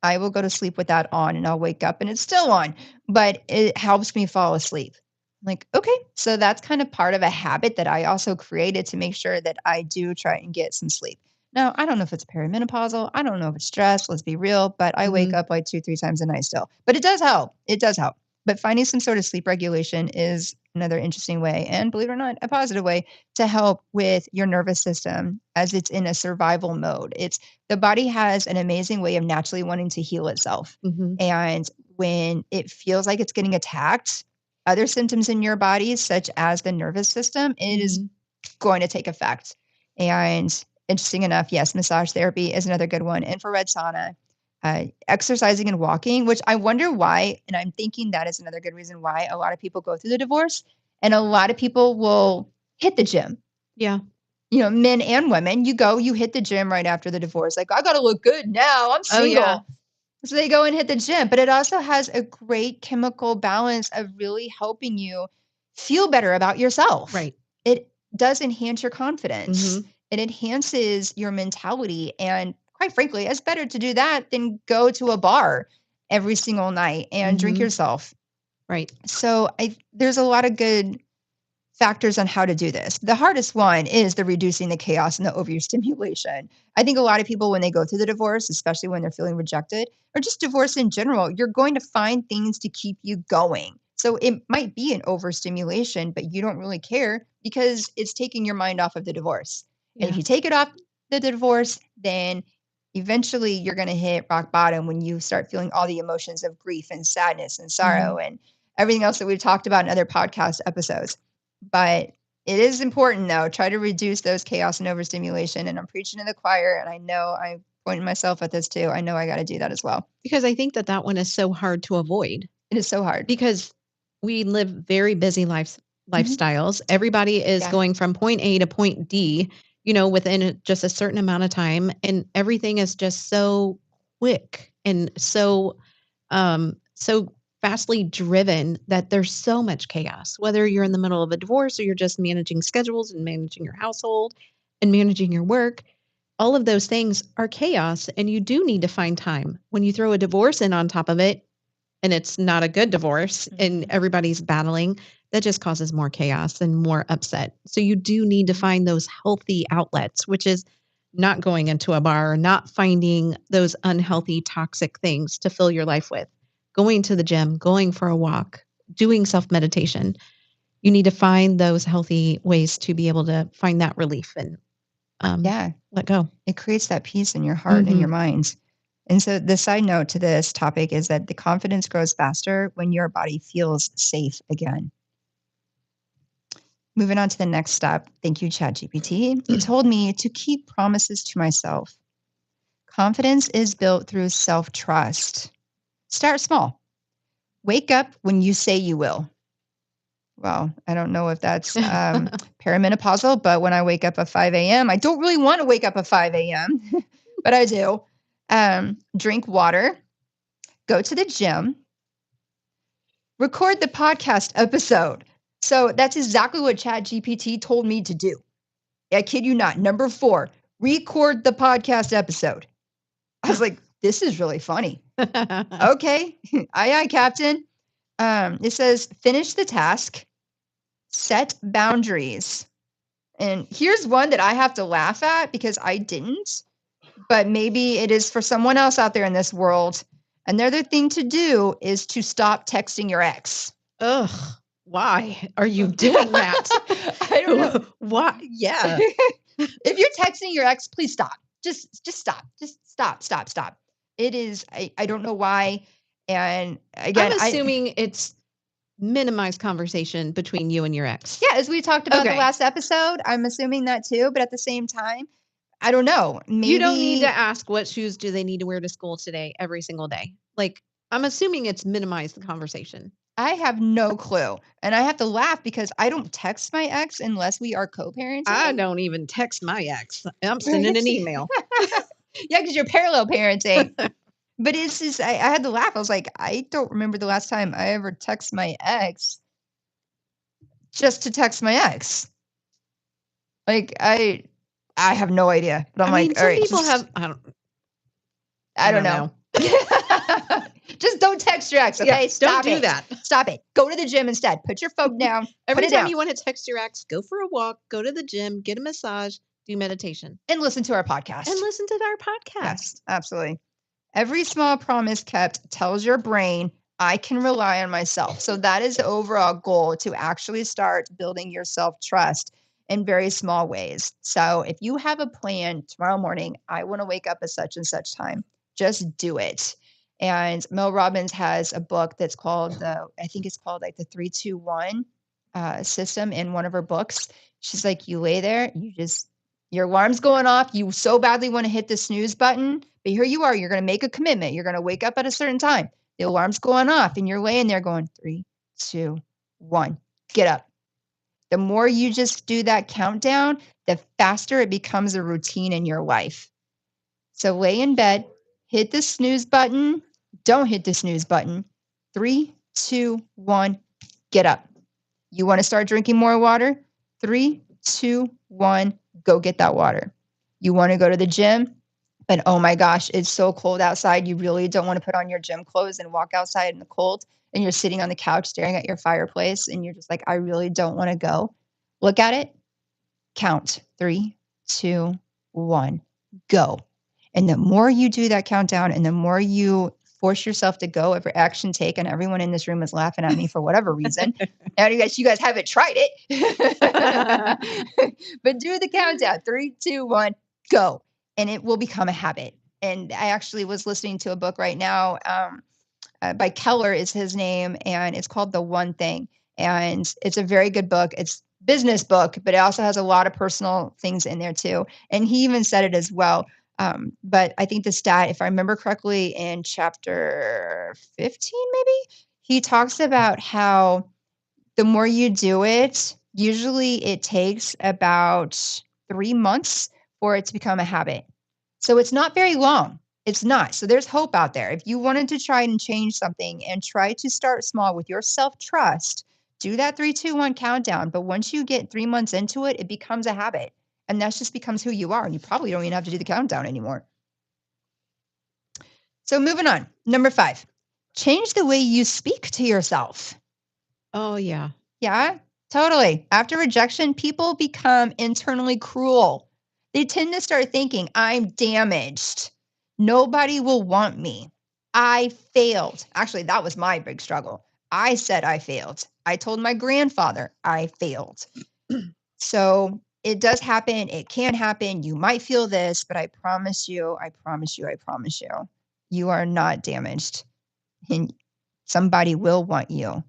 I will go to sleep with that on and I'll wake up and it's still on, but it helps me fall asleep. I'm like, okay, so that's kind of part of a habit that I also created to make sure that I do try and get some sleep. Now, I don't know if it's perimenopausal. I don't know if it's stress. Let's be real, but I wake Mhm. up like 2, 3 times a night still. But it does help. It does help. But finding some sort of sleep regulation is another interesting way, and believe it or not, a positive way to help with your nervous system as it's in a survival mode. It's the body has an amazing way of naturally wanting to heal itself. Mhm. And when it feels like it's getting attacked, other symptoms in your body, such as the nervous system, it is Mhm. going to take effect. And interesting enough, yes, massage therapy is another good one. Infrared sauna, exercising and walking, which I wonder why. And I'm thinking that is another good reason why a lot of people go through the divorce. And a lot of people will hit the gym. Yeah. You know, men and women, you hit the gym right after the divorce. Like, I got to look good now. I'm Oh, single. yeah. So they go and hit the gym, but it also has a great chemical balance of really helping you feel better about yourself. Right. It does enhance your confidence. Mhm. It enhances your mentality. And quite frankly, it's better to do that than go to a bar every single night and drink Mhm. yourself. Right. So there's a lot of good factors on how to do this. The hardest one is the reducing the chaos and the overstimulation. I think a lot of people, when they go through the divorce, especially when they're feeling rejected or just divorce in general, you're going to find things to keep you going. So it might be an overstimulation, but you don't really care because it's taking your mind off of the divorce. And if Yeah. you take it off the divorce, then eventually you're going to hit rock bottom when you start feeling all the emotions of grief and sadness and sorrow and everything else that we've talked about in other podcast episodes. But it is important though, try to reduce those chaos and overstimulation. And I'm preaching to the choir, and I know I'm pointing myself at this too. I know I got to do that as well. Because I think that one is so hard to avoid It is so hard. because we live very busy Mhm. lifestyles. Everybody is Yeah. going from point A to point D, within just a certain amount of time, and everything is just so quick and so fastly driven that there's so much chaos. Whether you're in the middle of a divorce or you're just managing schedules and managing your household and managing your work, all of those things are chaos, and you do need to find time. When you throw a divorce in on top of it, and it's not a good divorce and everybody's battling, that just causes more chaos and more upset. So you do need to find those healthy outlets, which is not going into a bar, not finding those unhealthy, toxic things to fill your life with, going to the gym, going for a walk, doing self meditation. You need to find those healthy ways to be able to find that relief and Yeah. let go. It creates that peace in your heart and your mind. And so the side note to this topic is that the confidence grows faster when your body feels safe again. Moving on to the next step. Thank you, ChatGPT. It told me to keep promises to myself. Confidence is built through self-trust. Start small. Wake up when you say you will. Well, I don't know if that's perimenopausal, but when I wake up at 5 a.m., I don't really want to wake up at 5 a.m., but I do. Drink water, go to the gym, record the podcast episode. So that's exactly what ChatGPT told me to do. I kid you not. Number 4, record the podcast episode. I was like, this is really funny. Okay. Aye, Captain. It says, finish the task, set boundaries. And here's one that I have to laugh at because I didn't, but maybe it is for someone else out there in this world. Another thing to do is to stop texting your ex. Ugh, why are you doing that? I don't know. Why? Yeah. If you're texting your ex, please stop. Just stop. Just stop. It is, I don't know why. And again, I'm assuming it's minimized conversation between you and your ex. yeah, as we talked about the Okay. last episode, I'm assuming that too. But at the same time, I don't know. Maybe You don't need to ask what shoes do they need to wear to school today every single day. Like, I'm assuming it's minimized the conversation. I have no clue. And I have to laugh because I don't text my ex unless we are co-parenting. I don't even text my ex. I'm sending an email. Yeah, because you're parallel parenting. But it's just, I had to laugh. I was like, I don't remember the last time I ever text my ex just to text my ex. Like, I have no idea. But I'm I like, mean, all some right, people just, have. I don't know. Just don't text your ex, okay? Yeah, Stop don't do it. that. Stop it. Go to the gym instead. Put your phone down. Every put it time down, you want to text your ex, go for a walk, go to the gym, get a massage, do meditation, and listen to our podcast. and listen to our podcast. Yes, absolutely. Every small promise kept tells your brain, I can rely on myself. So that is the overall goal, to actually start building your self-trust in very small ways. So if you have a plan tomorrow morning, I want to wake up at such and such time, just do it. And Mel Robbins has a book that's called I think it's called like the 3-2-1 system in one of her books. She's like, you lay there, your alarm's going off. You so badly want to hit the snooze button, but here you are. You're going to make a commitment. You're going to wake up at a certain time. The alarm's going off and you're laying there going 3, 2, 1, get up. The more you just do that countdown, the faster it becomes a routine in your life. So lay in bed, hit the snooze button. Don't hit the snooze button. 3, 2, 1, get up. You want to start drinking more water? 3, 2, 1, go get that water. You want to go to the gym, but oh my gosh, it's so cold outside. You really don't want to put on your gym clothes and walk outside in the cold. And you're sitting on the couch staring at your fireplace and you're just like, I really don't want to go. Look at it. Count 3, 2, 1, go. And the more you do that countdown and the more you force yourself to go, every action taken, everyone in this room is laughing at me for whatever reason. And you guys haven't tried it. But do the countdown. 3, 2, 1, go. And it will become a habit. And I actually was listening to a book right now by Keller is his name, and it's called The One Thing. And it's a very good book. It's business book, but it also has a lot of personal things in there too. And he even said it as well. But I think the stat, if I remember correctly, in chapter 15, maybe, he talks about how the more you do it, usually it takes about 3 months for it to become a habit. So it's not very long. It's not. So there's hope out there. If you wanted to try and change something and try to start small with your self-trust, do that 3, 2, 1 countdown. But once you get 3 months into it, it becomes a habit. And that just becomes who you are. And you probably don't even have to do the countdown anymore. So moving on. Number 5, change the way you speak to yourself. Oh, yeah. Yeah, totally. After rejection, people become internally cruel. They tend to start thinking, I'm damaged. Nobody will want me. I failed. Actually, that was my big struggle. I said I failed. I told my grandfather I failed. So it does happen. It can happen. You might feel this, but I promise you, you are not damaged. And somebody will want you.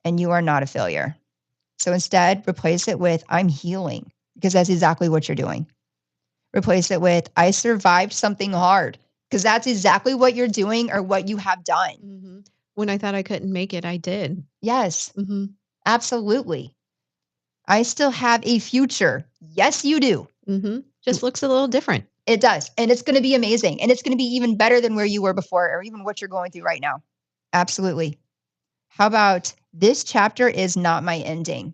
And you are not a failure. So instead, replace it with, I'm healing, because that's exactly what you're doing. Replace it with, I survived something hard. because that's exactly what you're doing or what you have done. Mm-hmm. When I thought I couldn't make it, I did. Yes, Mm-hmm. absolutely. I still have a future. Yes, you do. Mm-hmm. Just looks a little different. It does. And it's going to be amazing. And it's going to be even better than where you were before or even what you're going through right now. Absolutely. How about this chapter is not my ending?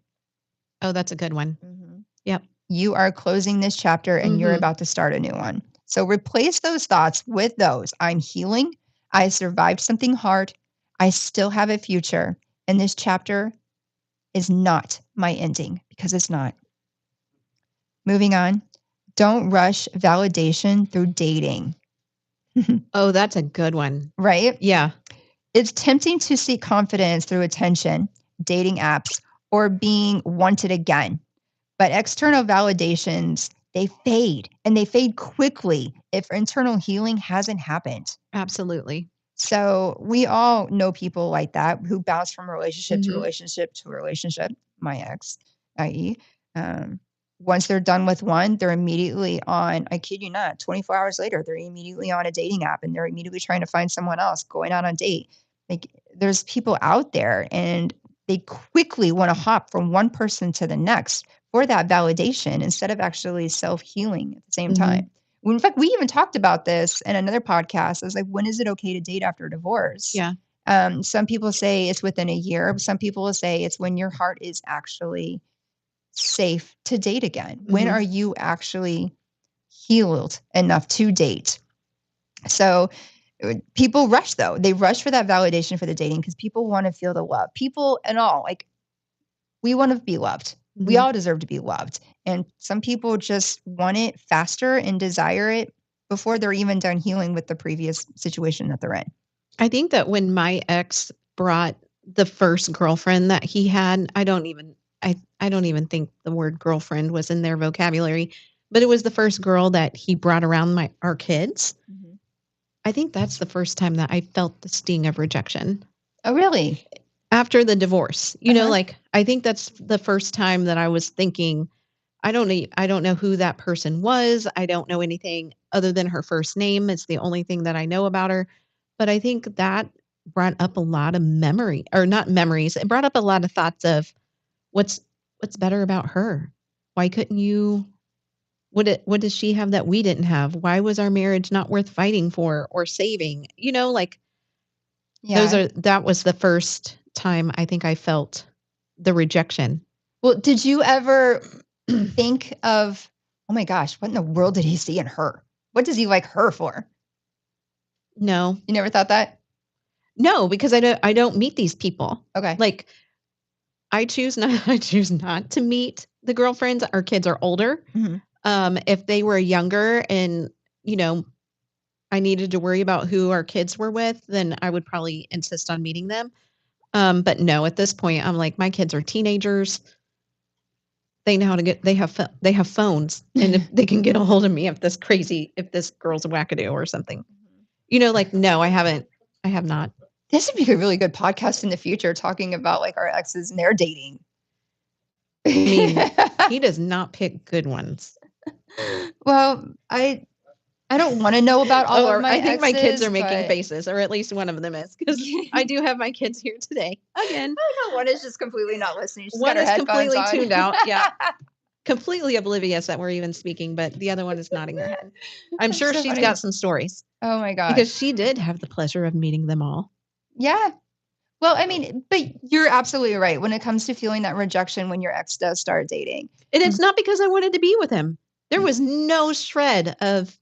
Oh, that's a good one. Mm-hmm. Yep. You are closing this chapter and you're Mhm. about to start a new one. So replace those thoughts with those. I'm healing. I survived something hard. I still have a future. And this chapter is not my ending because it's not. Moving on. Don't rush validation through dating, Oh, that's a good one. right? Yeah. It's tempting to seek confidence through attention, dating apps, or being wanted again. But external validations, they fade and they fade quickly if internal healing hasn't happened. Absolutely. So we all know people like that who bounce from relationship to Mhm. relationship to relationship. My ex, i.e., once they're done with one, they're immediately on, I kid you not, 24 hours later, they're immediately on a dating app and they're immediately trying to find someone else, going out on a date. Like there's people out there and they quickly want to hop from one person to the next for that validation instead of actually self-healing at the same Mhm. time. Well, in fact, we even talked about this in another podcast. I was like, when is it okay to date after a divorce? Yeah. Some people say it's within a year. Some people will say it's when your heart is actually safe to date again. When Mhm. are you actually healed enough to date? So people rush though. They rush for that validation for the dating because people want to feel the love. People and all, like we want to be loved. We Mhm. all deserve to be loved. And some people just want it faster and desire it before they're even done healing with the previous situation that they're in. I think that when my ex brought the first girlfriend that he had, I don't even think the word girlfriend was in their vocabulary, but it was the first girl that he brought around our kids. I think that's the first time that I felt the sting of rejection. Oh, really? After the divorce. You know, Uh-huh. like I think that's the first time that I was thinking, I don't know who that person was. I don't know anything other than her first name. It's the only thing that I know about her. But I think that brought up a lot of memory, or not memories. It brought up a lot of thoughts of what's better about her? Why couldn't you what does she have that we didn't have? Why was our marriage not worth fighting for or saving? You know, like Yeah. that was the first time I think I felt the rejection. Well, did you ever think of, oh my gosh, what in the world did he see in her? What does he like her for? No. You never thought that? No, because I don't meet these people. Okay. Like I choose not to meet the girlfriends. Our kids are older. Mhm. If they were younger and, you know, I needed to worry about who our kids were with, then I would probably insist on meeting them. But no, at this point, I'm like, my kids are teenagers. They know how to they have phones, and if they can get a hold of me if this girl's a wackadoo or something. You know, like, no, I have not. This would be a really good podcast in the future talking about like our exes and their dating. I mean, he does not pick good ones. Well, I don't want to know about all of my I think my kids exes, are making but faces, or at least one of them is, because I do have my kids here today. Again, I know one is just completely not listening. She's got one her is headphones completely on. tuned out. Yeah. Completely oblivious that we're even speaking, but the other one is nodding her head. I'm That's sure so she's funny. got some stories Oh my gosh. because she did have the pleasure of meeting them all. Yeah. Well, I mean, but you're absolutely right when it comes to feeling that rejection when your ex does start dating. And it's not because I wanted to be with him. There was no shred of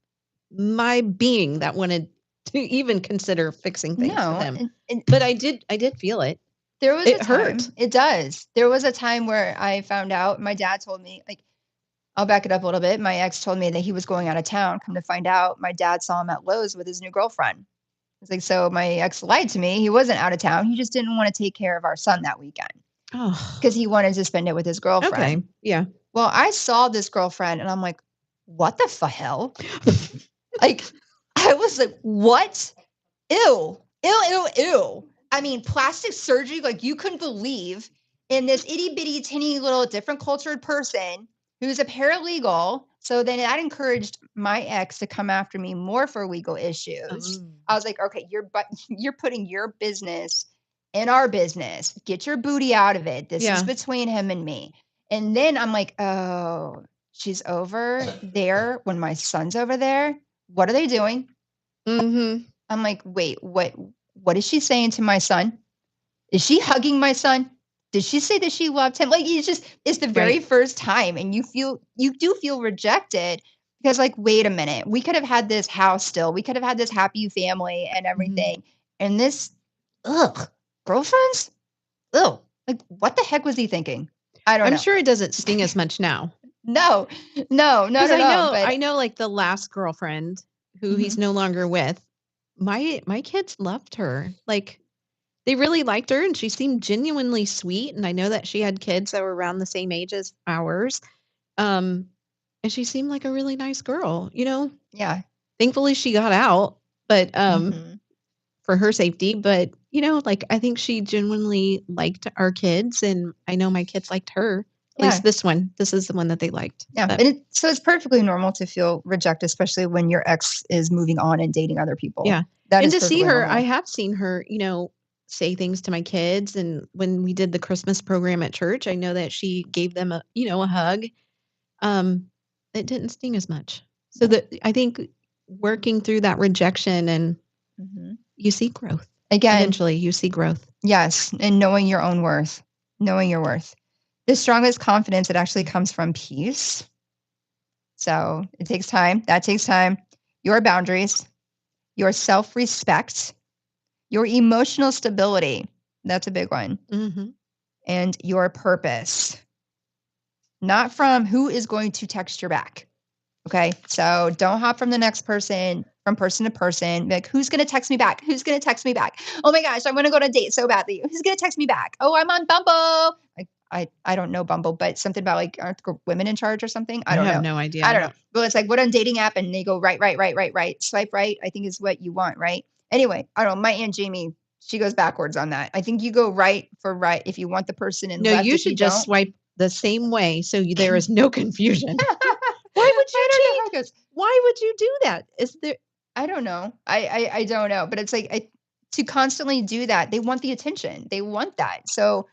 my being that wanted to even consider fixing things No, with him. and But I did feel it. there was It a time. hurt. It does. There was a time where I found out. My dad told me, like, I'll back it up a little bit. My ex told me that he was going out of town. Come to find out, my dad saw him at Lowe's with his new girlfriend. It's like, so my ex lied to me. He wasn't out of town. He just didn't want to take care of our son that weekend Oh, because he wanted to spend it with his girlfriend. okay. Yeah. Well, I saw this girlfriend and I'm like, what the hell? Like, I was like, what? Ew, ew, ew, ew. I mean, plastic surgery, like you couldn't believe in this itty bitty, tinny little different cultured person who's a paralegal. So then that encouraged my ex to come after me more for legal issues. I was like, okay, you're putting your business in our business. Get your booty out of it. This is Yeah. between him and me. And then I'm like, oh, she's over there when my son's over there. What are they doing? Mm-hmm. I'm like, wait, what is she saying to my son? Is she hugging my son? Did she say that she loved him? Like it's the very Right. first time, and you do feel rejected because like, wait a minute, we could have had this house still. We could have had this happy family and everything. And this girlfriends? Ugh. Like what the heck was he thinking? I don't I'm know. sure it doesn't sting as much now. No, Because but I know like the last girlfriend who he's no longer with, my kids loved her. Like they really liked her and she seemed genuinely sweet. And I know that she had kids that were around the same age as ours. And she seemed like a really nice girl, you know? yeah. Thankfully she got out, but Mhm. for her safety. But you know, like I think she genuinely liked our kids and I know my kids liked her. At Yeah. least this one. This is the one that they liked. Yeah. But, And so it's perfectly normal to feel rejected, especially when your ex is moving on and dating other people. yeah. That And is to see perfectly her, normal. I have seen her, you know, say things to my kids. And when we did the Christmas program at church, I know that she gave them a, you know, a hug. It didn't sting as much. So that I think working through that rejection and Mhm. you see growth. Again, Eventually you see growth. yes, and knowing your own worth, knowing your worth. The strongest confidence, it actually comes from peace. So it takes time. That takes time. Your boundaries, your self-respect, your emotional stability. That's a big one. Mm-hmm. And your purpose. Not from who is going to text your back. Okay. So don't hop from the next person, from person to person. Like, who's going to text me back? Who's going to text me back? Oh my gosh, I want to go on a date so badly. Who's going to text me back? Oh, I'm on Bumble. Like, I don't know Bumble, but something about like, aren't women in charge or something? I don't have know. no idea. I don't know. Well, it's like, what on dating app? And they go right. Swipe right, I think is what you want, right? Anyway, I don't know. My Aunt Jamie, she goes backwards on that. I think you go right for right if you want the person and No, left you if should you just don't. swipe the same way so there is no confusion. Why would you I don't know change? how it goes. Why would you do that? Is there I don't know. I don't know, but it's like to constantly do that, they want the attention. They want that. So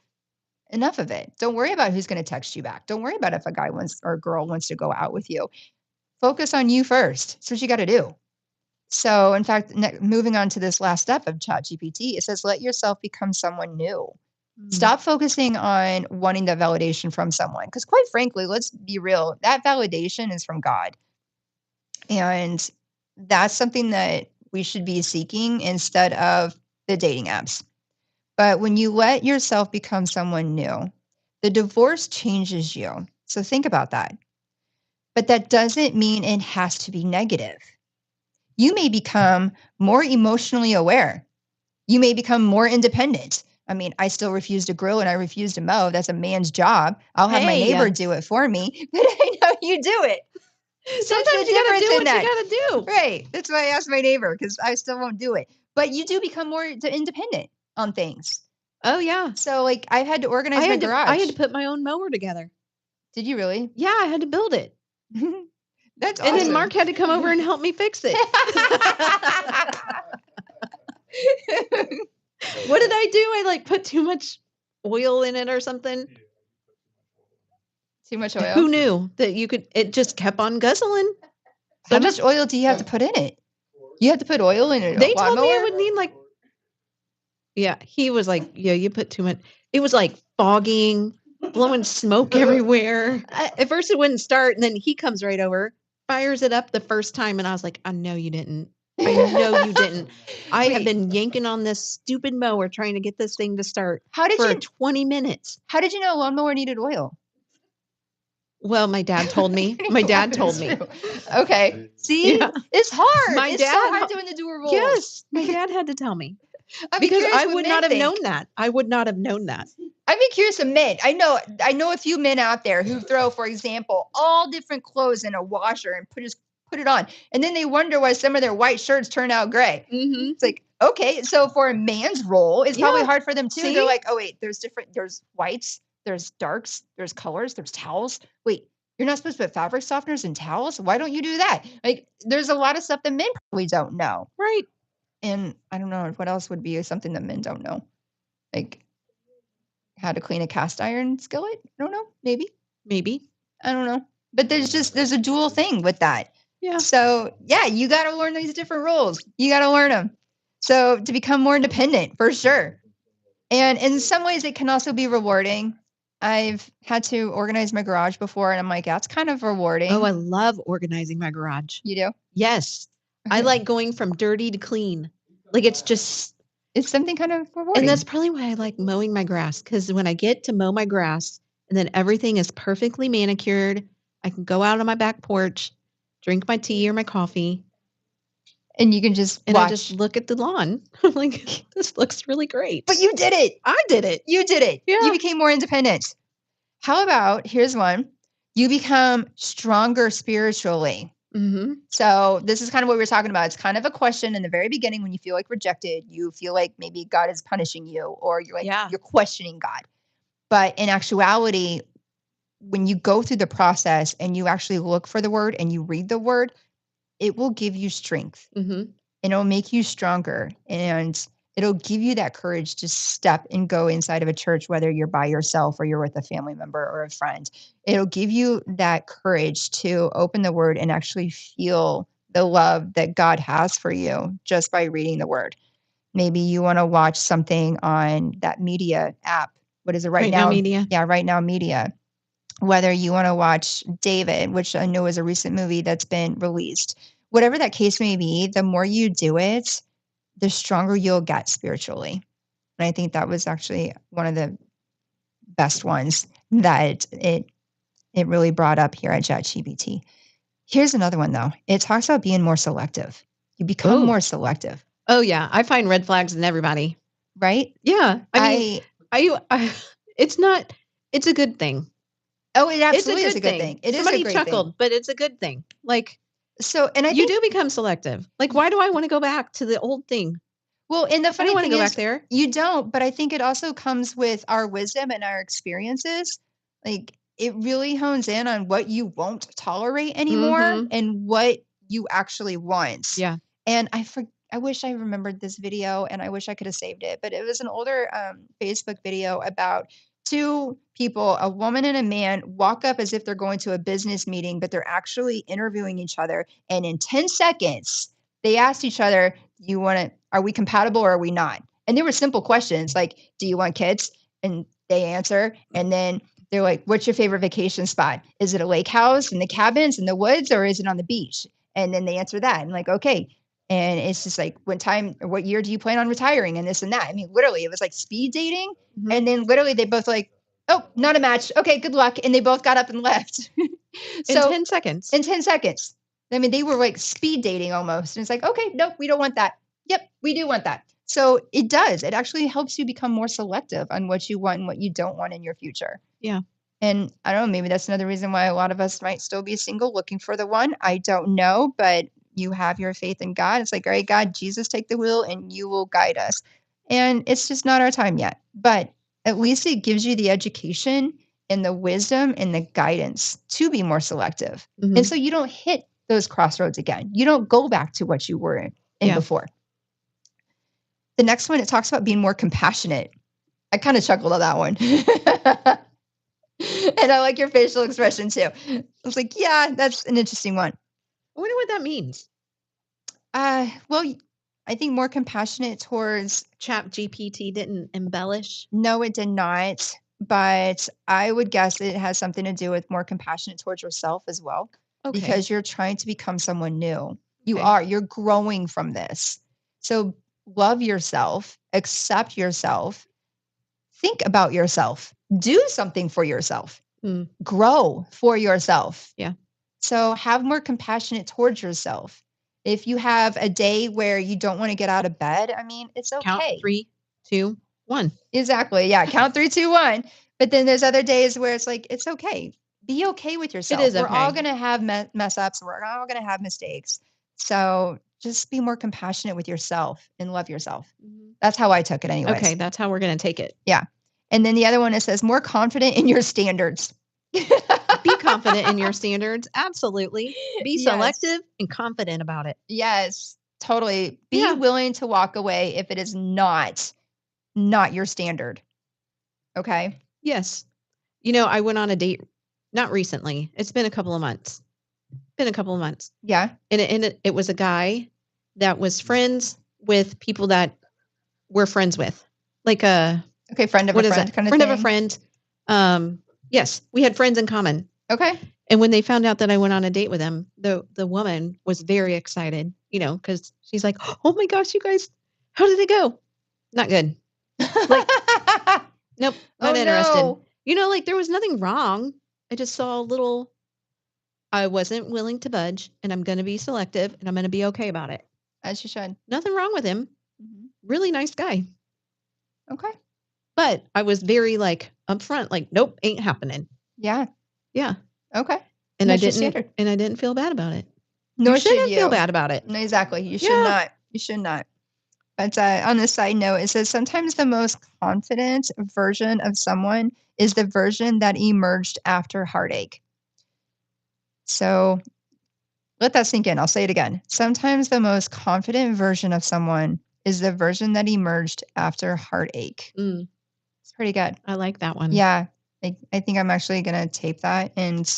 enough of it. Don't worry about who's going to text you back. Don't worry about if a guy wants or a girl wants to go out with you. Focus on you first. That's what you got to do. So, in fact, moving on to this last step of ChatGPT, it says, let yourself become someone new. Stop focusing on wanting the validation from someone. Because, quite frankly, let's be real, that validation is from God. And that's something that we should be seeking instead of the dating apps. But when you let yourself become someone new, the divorce changes you. So think about that. But that doesn't mean it has to be negative. You may become more emotionally aware. You may become more independent. I mean, I still refuse to grill and I refuse to mow. That's a man's job. I'll have my Hey. neighbor do it for me, but I know you do it. Sometimes you gotta do what you gotta do. Right. That's why I asked my neighbor because I still won't do it. But you do become more independent on things. Oh yeah. So like I had to organize my garage. I had to put my own mower together. Did you really? Yeah, I had to build it. That's And awesome. then Mark had to come over and help me fix it. What did I do? I like put too much oil in it or something. Too much oil. Who knew that you could it just kept on guzzling. How much oil do you have to put in it? You have to put oil in it. They told me I would need like yeah, he was like, yeah, you put too much. It was like fogging, blowing smoke everywhere. At first it wouldn't start, and then he comes right over, fires it up the first time, and I was like, I know you didn't. I know you didn't. I have been yanking on this stupid mower trying to get this thing to start for 20 minutes. How did you know a lawnmower needed oil? Well, my dad told me. My dad told me. Okay. See? Yeah. It's hard. My It's dad so hard doing the dual roles. Yes, my dad had to tell me. I'd be Because curious I what would men not have think. known that. I would not have known that. I'd be curious of men. I know a few men out there who throw, for example, all different clothes in a washer and put it on. And then they wonder why some of their white shirts turn out gray. Mm-hmm. It's like, okay, so for a man's role, it's probably Yeah. hard for them too. See? They're like, oh wait, there's whites, there's darks, there's colors, there's towels. Wait, You're not supposed to put fabric softeners in towels. Why don't you do that? Like, there's a lot of stuff that men probably don't know. Right. And I don't know what else would be something that men don't know. Like how to clean a cast iron skillet. I don't know. Maybe. Maybe. I don't know. But there's a dual thing with that. Yeah. So yeah, you got to learn these different rules. You got to learn them. So to become more independent, for sure. And in some ways, it can also be rewarding. I've had to organize my garage before, and I'm like, that's kind of rewarding. Oh, I love organizing my garage. You do? Yes. I Okay. like going from dirty to clean. Like it's just, It's something kind of rewarding. and that's probably why I like mowing my grass. Because when I get to mow my grass and then everything is perfectly manicured, I can go out on my back porch, drink my tea or my coffee, and you can just and watch. I just look at the lawn. I'm like, this looks really great. But you did it. I did it. You did it. Yeah. You became more independent. How about, here's one, you become stronger spiritually. Mm-hmm. So this is kind of what we were talking about. It's kind of a question in the very beginning when you feel like rejected, you feel like maybe God is punishing you, or you're like, Yeah. you're questioning God. But in actuality, when you go through the process and you actually look for the word and you read the word, it will give you strength. Mm-hmm. And it'll make you stronger, and it'll give you that courage to step and go inside of a church, whether you're by yourself or you're with a family member or a friend. It'll give you that courage to open the word and actually feel the love that God has for you just by reading the word. Maybe you want to watch something on that media app. What is it right now? Media. Yeah, Right Now Media. Whether you want to watch David, which I know is a recent movie that's been released. Whatever that case may be, the more you do it, the stronger you'll get spiritually. And I think that was actually one of the best ones that it really brought up here at ChatGPT. Here's another one though. It talks about being more selective. You become Oh. more selective, Oh yeah. I find red flags in everybody. right? Yeah. I mean, it's not, it's a good thing. Oh, it It's absolutely a is good a good thing. thing. It Somebody is a great chuckled, thing. but it's a good thing. Like So, and I you think do become selective. Like, why do I want to go back to the old thing? well, and the I funny don't want to thing go is, back there. you don't, but I think it also comes with our wisdom and our experiences. Like it really hones in on what you won't tolerate anymore Mhm. and what you actually want. Yeah. And I wish I remembered this video and I wish I could have saved it, but it was an older Facebook video about two people, a woman and a man, walk up as if they're going to a business meeting, but they're actually interviewing each other. And in 10 seconds, they asked each other, are we compatible or are we not? And they were simple questions like, do you want kids? And they answer. And then they're like, what's your favorite vacation spot? Is it a lake house in the cabins in the woods or is it on the beach? And then they answer that. And like, okay. And it's just like, what year do you plan on retiring and this and that? I mean, literally, it was like speed dating. Mhm. And then literally they both like, oh, not a match. Okay, good luck. And they both got up and left. In 10 seconds. In 10 seconds. I mean, they were like speed dating almost. And it's like, okay, no, we don't want that. Yep, we do want that. So it does. It actually helps you become more selective on what you want and what you don't want in your future. Yeah. And I don't know, maybe that's another reason why a lot of us might still be single looking for the one. I don't know, but you have your faith in God. It's like, all right, God, Jesus, take the wheel and you will guide us. And it's just not our time yet. But at least it gives you the education and the wisdom and the guidance to be more selective. Mhm. And so you don't hit those crossroads again. You don't go back to what you were in Yeah. before. The next one, it talks about being more compassionate. I kind of chuckled at that one. And I like your facial expression too. I was like, yeah, that's an interesting one. I wonder what that means. Well, I think more compassionate towards, Chat GPT didn't embellish. no, it did not. But I would guess it has something to do with more compassionate towards yourself as well. Okay. Because you're trying to become someone new. Okay. You're growing from this. So love yourself, accept yourself, think about yourself, do something for yourself, Hmm. grow for yourself. Yeah. So have more compassionate towards yourself. If you have a day where you don't want to get out of bed, I mean, it's okay. Count 3, 2, 1. Exactly. Yeah. Count 3, 2, 1. But then there's other days where it's like, it's okay. Be okay with yourself. is We're all okay. going to have mess ups. We're all going to have mistakes. So just be more compassionate with yourself and love yourself. That's how I took it anyways. Okay, that's how we're going to take it. Yeah. And then the other one, it says more confident in your standards. Be confident in your standards. Absolutely. Be Yes. selective and confident about it. Yes, totally. Be Yeah. willing to walk away if it is not your standard. Okay? Yes. You know, I went on a date not recently. It's been a couple of months. Yeah. And it was a guy that was friends with people that we're friends with. Like Okay, friend of what a is friend that? kind of Friend thing. of a friend. Yes, we had friends in common. Okay. And when they found out that I went on a date with him, the woman was very excited, you know, because she's like, "Oh my gosh, you guys, how did it go?" Not good. Like, nope, not Oh, interested. no. You know, like there was nothing wrong. I just saw a little. I wasn't willing to budge, and I'm going to be selective, and I'm going to be okay about it. As you should. Nothing wrong with him. Mhm. Really nice guy. Okay. But I was very like upfront, like, nope, ain't happening. Yeah. Yeah. Okay. And That's your standard. I didn't feel bad about it. Nor You should shouldn't you. feel bad about it. No, exactly. You should Yeah. not. You should not. But on a side note, it says sometimes the most confident version of someone is the version that emerged after heartache. So let that sink in. I'll say it again. Sometimes the most confident version of someone is the version that emerged after heartache. Mm, It's pretty good. I like that one. Yeah. I think I'm actually going to tape that and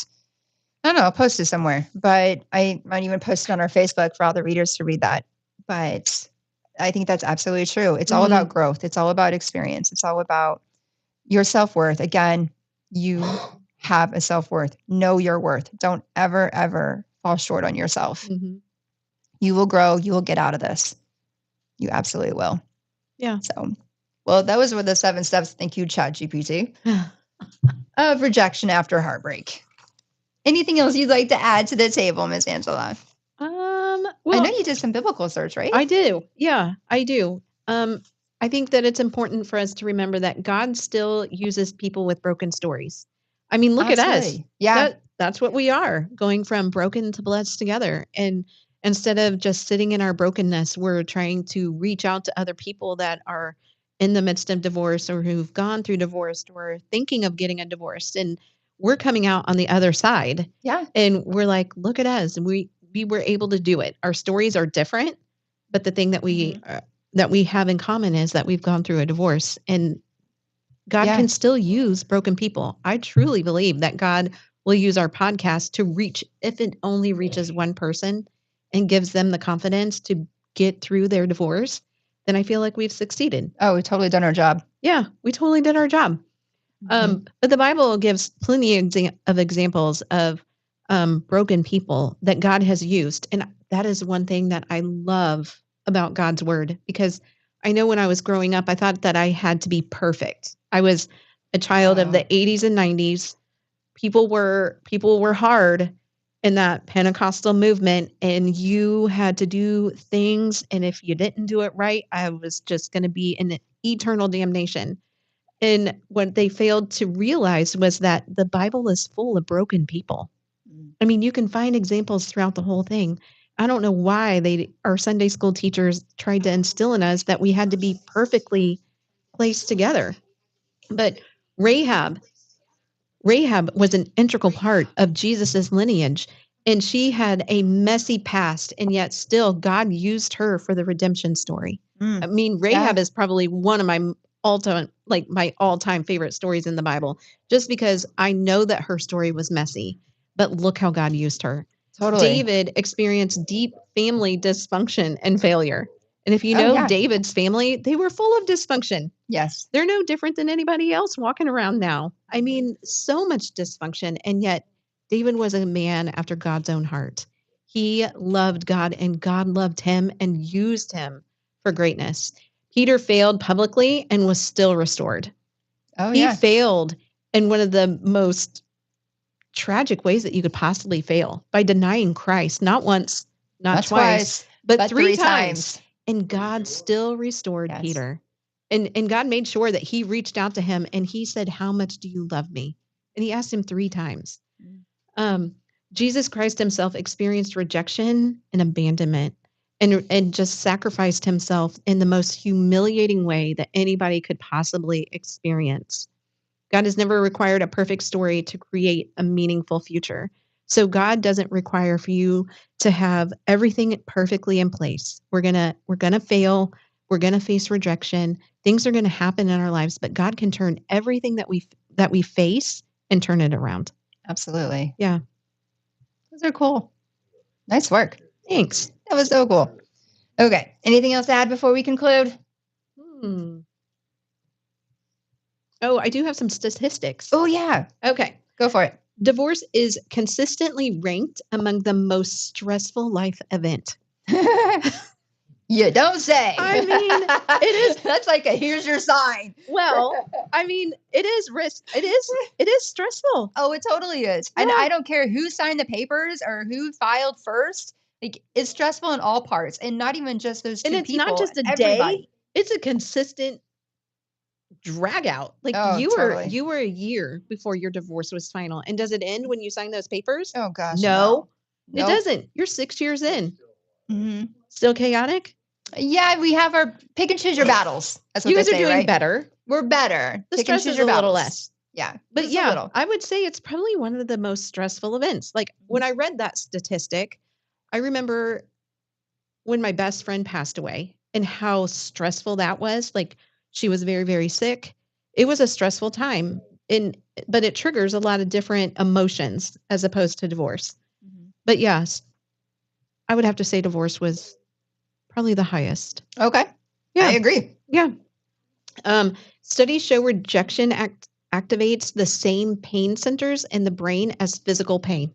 I don't know, I'll post it somewhere, but I might even post it on our Facebook for all the readers to read that. But I think that's absolutely true. It's all about growth. It's all about experience. It's all about your self-worth. Again, you have a self-worth. Know your worth. Don't ever, ever fall short on yourself. Mhm. You will grow. You will get out of this. You absolutely will. Yeah. So, well, that was the 7 steps. Thank you, ChatGPT, of rejection after heartbreak. Anything else you'd like to add to the table, Miss Angela? I Well, know you did some biblical search, right? I do. Yeah, I do. I think that it's important for us to remember that God still uses people with broken stories. I mean, look at us. Absolutely. Yeah. That's what we are, going from broken to blessed together. And instead of just sitting in our brokenness, we're trying to reach out to other people that are in the midst of divorce or who've gone through divorce or thinking of getting a divorce. And we're coming out on the other side. Yeah. And we're like, look at us. We were able to do it. Our stories are different, but the thing that we have in common is that we've gone through a divorce, and God Yeah. can still use broken people. I truly believe that God will use our podcast to reach, if it only reaches one person and gives them the confidence to get through their divorce, then I feel like we've succeeded. Oh, we've totally done our job. Yeah, we totally did our job. But the Bible gives plenty of examples of broken people that God has used. And that is one thing that I love about God's word, because I know when I was growing up, I thought that I had to be perfect. I was a child of the 80s and 90s. People were hard in that Pentecostal movement, and you had to do things. And if you didn't do it right, I was just going to be in eternal damnation. And what they failed to realize was that the Bible is full of broken people. I mean, you can find examples throughout the whole thing. I don't know why our Sunday school teachers tried to instill in us that we had to be perfectly placed together. But Rahab was an integral part of Jesus's lineage, and she had a messy past, and yet still God used her for the redemption story. I mean, Rahab is probably one of my all-time favorite stories in the Bible, just because I know that her story was messy, but look how God used her. Totally. David experienced deep family dysfunction and failure. And if you know David's family, they were full of dysfunction. Yes. They're no different than anybody else walking around now. I mean, so much dysfunction. And yet David was a man after God's own heart. He loved God, and God loved him and used him for greatness. Peter failed publicly and was still restored. Oh, He yeah. failed in one of the most tragic ways that you could possibly fail, by denying Christ, not once, not twice, but three times. And God still restored Peter. And God made sure that he reached out to him and he said, "How much do you love me?" And he asked him 3 times. Jesus Christ himself experienced rejection and abandonment, and just sacrificed himself in the most humiliating way that anybody could possibly experience. God has never required a perfect story to create a meaningful future. So God doesn't require for you to have everything perfectly in place. We're going to fail. We're going to face rejection. Things are going to happen in our lives, but God can turn everything that we face and turn it around. Absolutely. Yeah. Those are cool. Nice work. Thanks. That was so cool. Okay. Anything else to add before we conclude? Oh, I do have some statistics. Oh, yeah. Okay. Go for it. Divorce is consistently ranked among the most stressful life event. You don't say. I mean, it is. That's like a here's your sign. Well, I mean, it is risk. It is stressful. Oh, it totally is. And Yeah. I don't care who signed the papers or who filed first. Like, it's stressful in all parts, and not even just those two And it's people. not just a everybody. day. It's a consistent drag out. Like Oh, you totally. were a year before your divorce was final. And does it end when you sign those papers? Oh gosh, No, it Nope. doesn't. You're 6 years in. Mhm. Still chaotic? Yeah, we have our pick and choose your battles. That's what You they guys are say, doing right? better. We're better. The Pick and stress choose is your a little battles. less. Yeah, But just a yeah, little. I would say it's probably one of the most stressful events. Like when I read that statistic, I remember when my best friend passed away and how stressful that was. Like she was very, very sick. It was a stressful time. But it triggers a lot of different emotions as opposed to divorce. Mhm. But yes, I would have to say divorce was probably the highest. Okay, Yeah. I agree. Yeah. Studies show rejection activates the same pain centers in the brain as physical pain.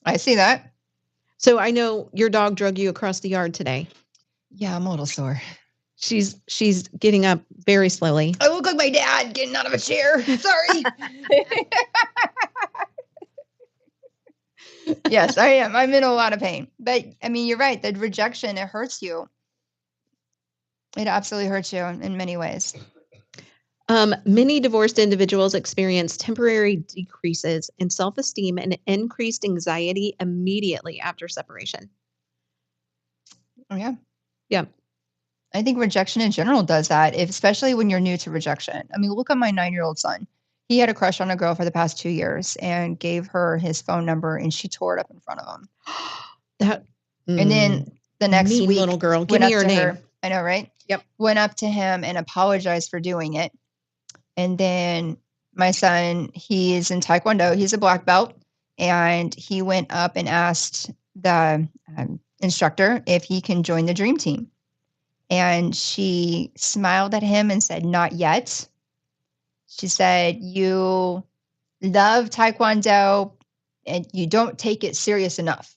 I see that. So I know your dog drug you across the yard today. Yeah, I'm a little sore. She's getting up very slowly. I look like my dad getting out of a chair. Sorry. Yes, I am. I'm in a lot of pain. But I mean, you're right. The rejection, it hurts you. It absolutely hurts you in many ways. Many divorced individuals experience temporary decreases in self-esteem and increased anxiety immediately after separation. Oh, yeah. Yeah. I think rejection in general does that, especially when you're new to rejection. I mean, look at my 9-year-old son. He had a crush on a girl for the past 2 years and gave her his phone number, and she tore it up in front of him. That And then the next mean week, little girl. Give went me up your to name. her. I know, right? Yep. Went up to him and apologized for doing it. And then my son, he's in Taekwondo. He's a black belt. And he went up and asked the instructor if he can join the dream team. And she smiled at him and said, "Not yet." She said, "You love Taekwondo and you don't take it serious enough."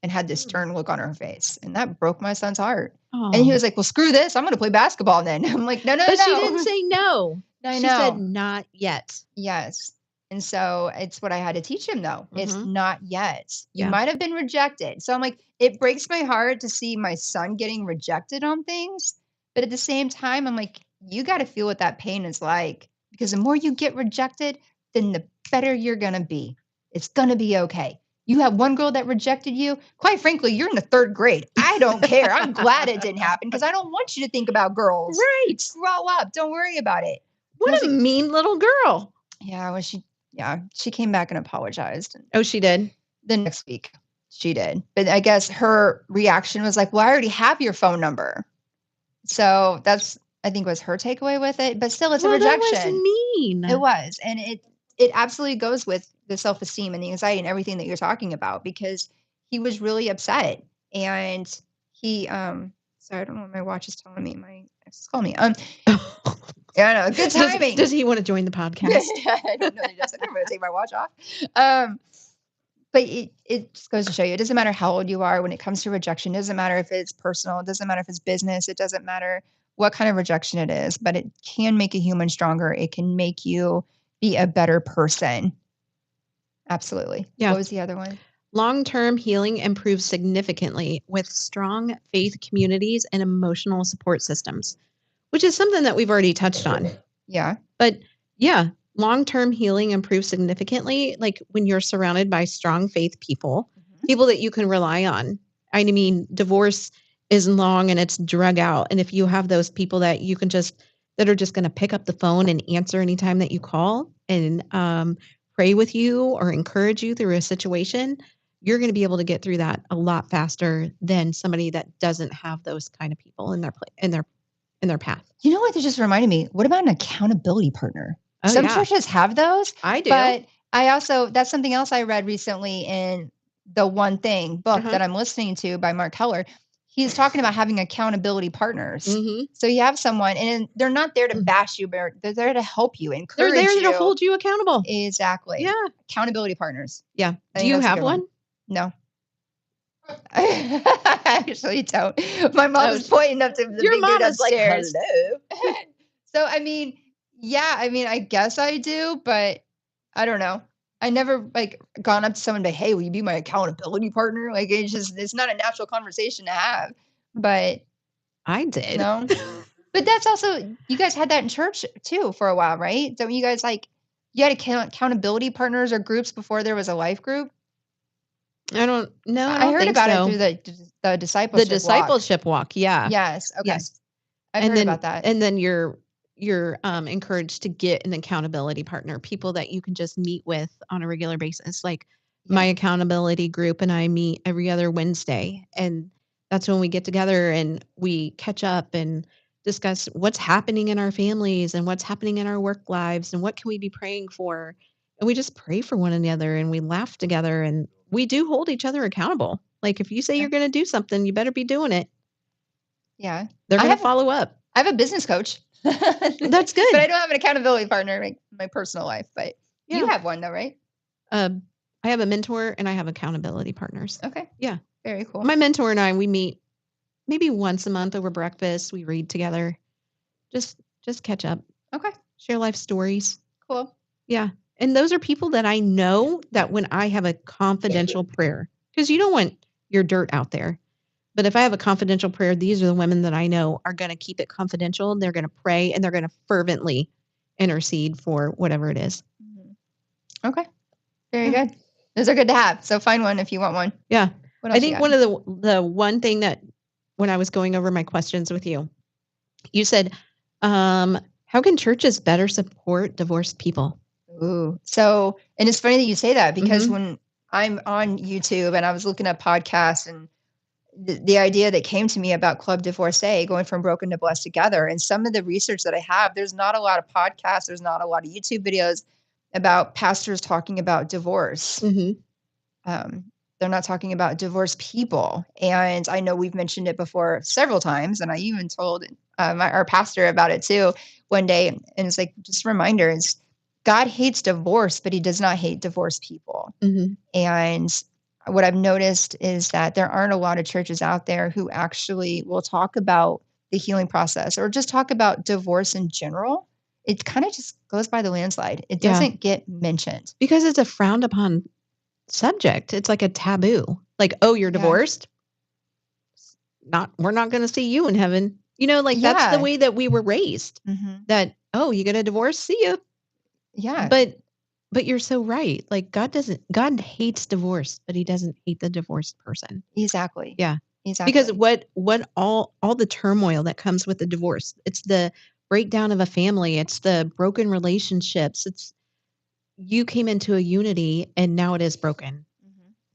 And had this stern look on her face. And that broke my son's heart. And he was like, "Well, screw this. I'm going to play basketball then." I'm like, no. But she didn't say no. I She know. said not yet. Yes. And so it's what I had to teach him, though. It's Mhm. not yet. You Yeah. might have been rejected. So I'm like, it breaks my heart to see my son getting rejected on things. But at the same time, I'm like, you got to feel what that pain is like. Because the more you get rejected, then the better you're going to be. It's going to be okay. You have one girl that rejected you. Quite frankly, you're in the 3rd grade. I don't care. I'm glad it didn't happen because I don't want you to think about girls. Right. Grow up. Don't worry about it. What a mean little girl. Yeah, well, she came back and apologized. And Oh, she did? the next week, she did. But I guess her reaction was like, "Well, I already have your phone number." So that's, I think, was her takeaway with it. But still, it's a rejection. That was mean. It was, and it absolutely goes with the self-esteem and the anxiety and everything that you're talking about because he was really upset and he sorry, I don't know what my watch is telling me. My ex is calling me. Yeah, I know. Good timing. Does he want to join the podcast? I don't know that he does. I'm going to take my watch off. But it just goes to show you, it doesn't matter how old you are when it comes to rejection. It doesn't matter if it's personal. It doesn't matter if it's business. It doesn't matter what kind of rejection it is, but it can make a human stronger. It can make you be a better person. Absolutely. Yeah. What was the other one? Long-term healing improves significantly with strong faith communities and emotional support systems, which is something that we've already touched on. Yeah. But yeah, long-term healing improves significantly, like when you're surrounded by strong faith people, people that you can rely on. I mean, divorce is long and it's drug out. And if you have those people that you can just, that are just going to pick up the phone and answer anytime that you call and pray with you or encourage you through a situation, you're going to be able to get through that a lot faster than somebody that doesn't have those kind of people in their path. You know what? That just reminded me. What about an accountability partner? Oh, Some yeah. churches have those, I do. but I also, that's something else I read recently in the One Thing book that I'm listening to by Mark Keller. He's talking about having accountability partners. Mhm. So you have someone, and they're not there to bash you, but they're there to help you, They're encourage there you. to hold you accountable. Exactly. Yeah. Accountability partners. Yeah. I Do think you that's a have good one? No. I actually don't. My mom Oh, was pointing up to the your big dude mom is like, upstairs. hello. So, I mean, yeah, I mean, I guess I do, but I don't know. I never like gone up to someone and be, hey, will you be my accountability partner? Like it's not a natural conversation to have. But I did. no. But that's also, you guys had that in church too for a while, right? Don't you guys you had accountability partners or groups before there was a life group? I don't I heard think about it so. through the The discipleship walk. discipleship walk. Yeah. Yes. Okay. Yes. I've And heard then, about that. and then you're encouraged to get an accountability partner, people that you can just meet with on a regular basis. Like my accountability group and I meet every other Wednesday, and that's when we get together and we catch up and discuss what's happening in our families and what's happening in our work lives and what can we be praying for. And we just pray for one another and we laugh together and we do hold each other accountable. Like if you say you're going to do something, you better be doing it. Yeah. They're going to follow up. I have a business coach. That's good. But I don't have an accountability partner in my personal life. But you Yeah. have one though, right? I have a mentor and I have accountability partners. Okay. Yeah. Very cool. My mentor and I, we meet maybe once a month over breakfast. We read together. Just catch up. Okay. Share life stories. Cool. Yeah. And those are people that I know that when I have a confidential prayer, because you don't want your dirt out there. But if I have a confidential prayer, these are the women that I know are going to keep it confidential. They're going to pray and they're going to fervently intercede for whatever it is. Okay. Very good. Those are good to have. So find one if you want one. Yeah. What else I think one of the one thing that when I was going over my questions with you, you said, how can churches better support divorced people? Ooh. So, and it's funny that you say that because when I'm on YouTube and I was looking at podcasts and the idea that came to me about Club Divorcee, going from broken to blessed together, and some of the research that I have, there's not a lot of podcasts, there's not a lot of YouTube videos about pastors talking about divorce. They're not talking about divorced people. And I know we've mentioned it before several times, and I even told our pastor about it too one day. And it's like, just reminders, God hates divorce, but he does not hate divorced people. And what I've noticed is that there aren't a lot of churches out there who actually will talk about the healing process or just talk about divorce in general. It kind of just goes by the landslide. It doesn't get mentioned. Because it's a frowned upon subject. It's like a taboo. Like, oh, you're divorced? We're not going to see you in heaven. You know, like that's the way that we were raised. That, oh, you get a divorce? See you. Yeah. But you're so right. Like God hates divorce, but he doesn't hate the divorced person. Exactly. Yeah. Exactly. Because what all the turmoil that comes with the divorce, it's the breakdown of a family, it's the broken relationships, it's you came into a unity and now it is broken.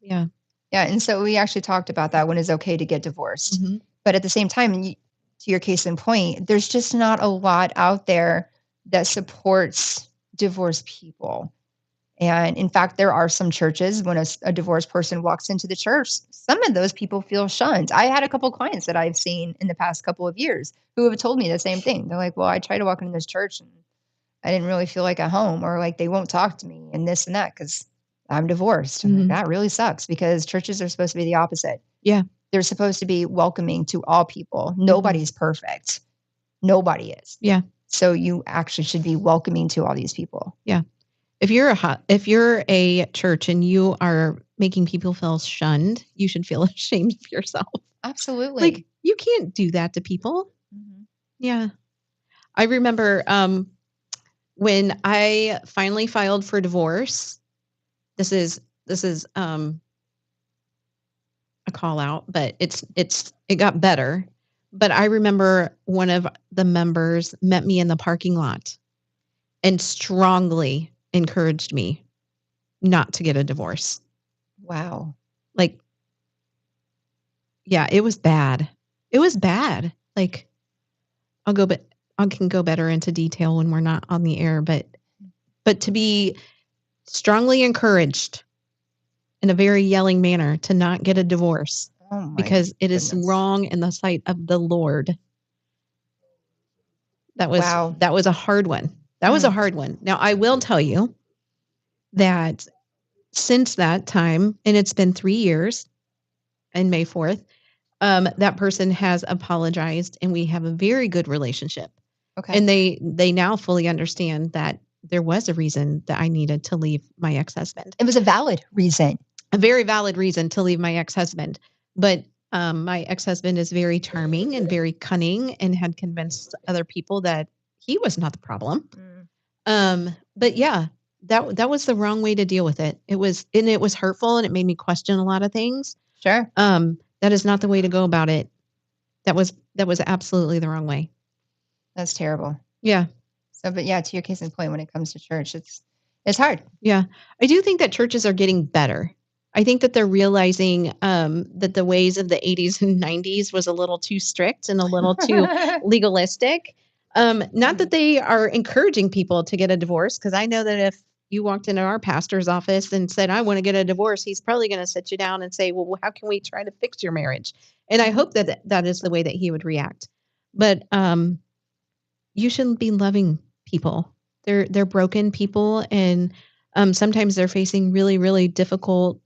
Yeah. Yeah. And so we actually talked about that when it's okay to get divorced. But at the same time, to your case in point, there's just not a lot out there that supports divorced people. And in fact, there are some churches when a divorced person walks into the church, some of those people feel shunned. I had a couple clients that I've seen in the past couple of years who have told me the same thing. They're like, well, I tried to walk into this church and I didn't really feel like at home, or like they won't talk to me and this and that because I'm divorced. And like, that really sucks because churches are supposed to be the opposite. Yeah. They're supposed to be welcoming to all people. Nobody's perfect. Nobody is. Yeah. So you actually should be welcoming to all these people. Yeah. If you're a church and you are making people feel shunned, you should feel ashamed of yourself. Absolutely. Like you can't do that to people. Yeah. I remember when I finally filed for divorce. This is a call out, but it got better. But I remember one of the members met me in the parking lot and strongly encouraged me not to get a divorce. Wow. Like, yeah, it was bad. It was bad. Like, I can go better into detail when we're not on the air, but to be strongly encouraged in a very yelling manner to not get a divorce Oh my because it is goodness. wrong in the sight of the Lord. That was Wow. a hard one. That was a hard one. Now, I will tell you that since that time, and it's been 3 years in May 4th, that person has apologized and we have a very good relationship. Okay. And they now fully understand that there was a reason that I needed to leave my ex-husband. It was a valid reason. A very valid reason to leave my ex-husband. But my ex-husband is very charming and very cunning and had convinced other people that he was not the problem. But yeah, that was the wrong way to deal with it. It was hurtful and it made me question a lot of things. Sure. That is not the way to go about it. That was absolutely the wrong way. That's terrible. Yeah. So, but yeah, to your case in point, when it comes to church, it's hard. Yeah. I do think that churches are getting better. I think that they're realizing that the ways of the 80s and 90s was a little too strict and a little too legalistic. Not that they are encouraging people to get a divorce, because I know that if you walked into our pastor's office and said, I want to get a divorce, he's probably going to sit you down and say, well, how can we try to fix your marriage? And I hope that that is the way that he would react. But you shouldn't be loving people. They're broken people, and sometimes they're facing really, really difficult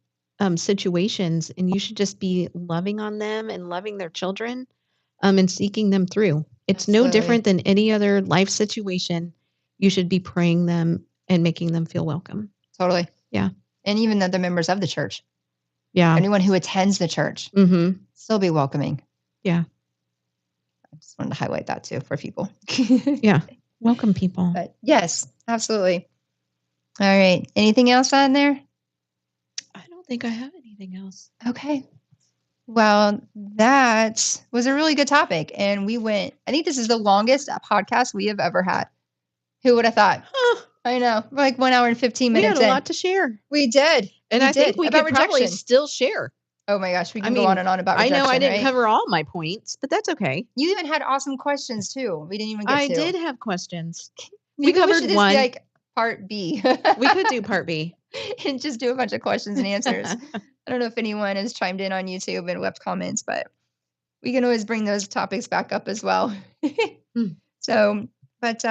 situations, and you should just be loving on them and loving their children, and seeking them through. It's no Absolutely. different than any other life situation. You should be praying them and making them feel welcome. Totally. Yeah. And even the members of the church, Yeah. anyone who attends the church, still be welcoming. Yeah. I just wanted to highlight that too for people. Yeah. Welcome people. But yes, absolutely. All right. Anything else on there? I don't think I have anything else. Okay. Well, that was a really good topic. And I think this is the longest podcast we have ever had. Who would have thought? Huh. I know. We're like 1 hour and 15 We minutes had a in. lot to share. We did. And I think we about could probably rejection. still share. Oh my gosh, we can go on and on about rejection. I know I didn't right? cover all my points, but that's okay. You even had awesome questions too. We didn't even get to. I did have questions. Maybe we covered should just one. Be like part B. We could do part B. And just do a bunch of questions and answers. I don't know if anyone has chimed in on YouTube and left comments, but we can always bring those topics back up as well. So, but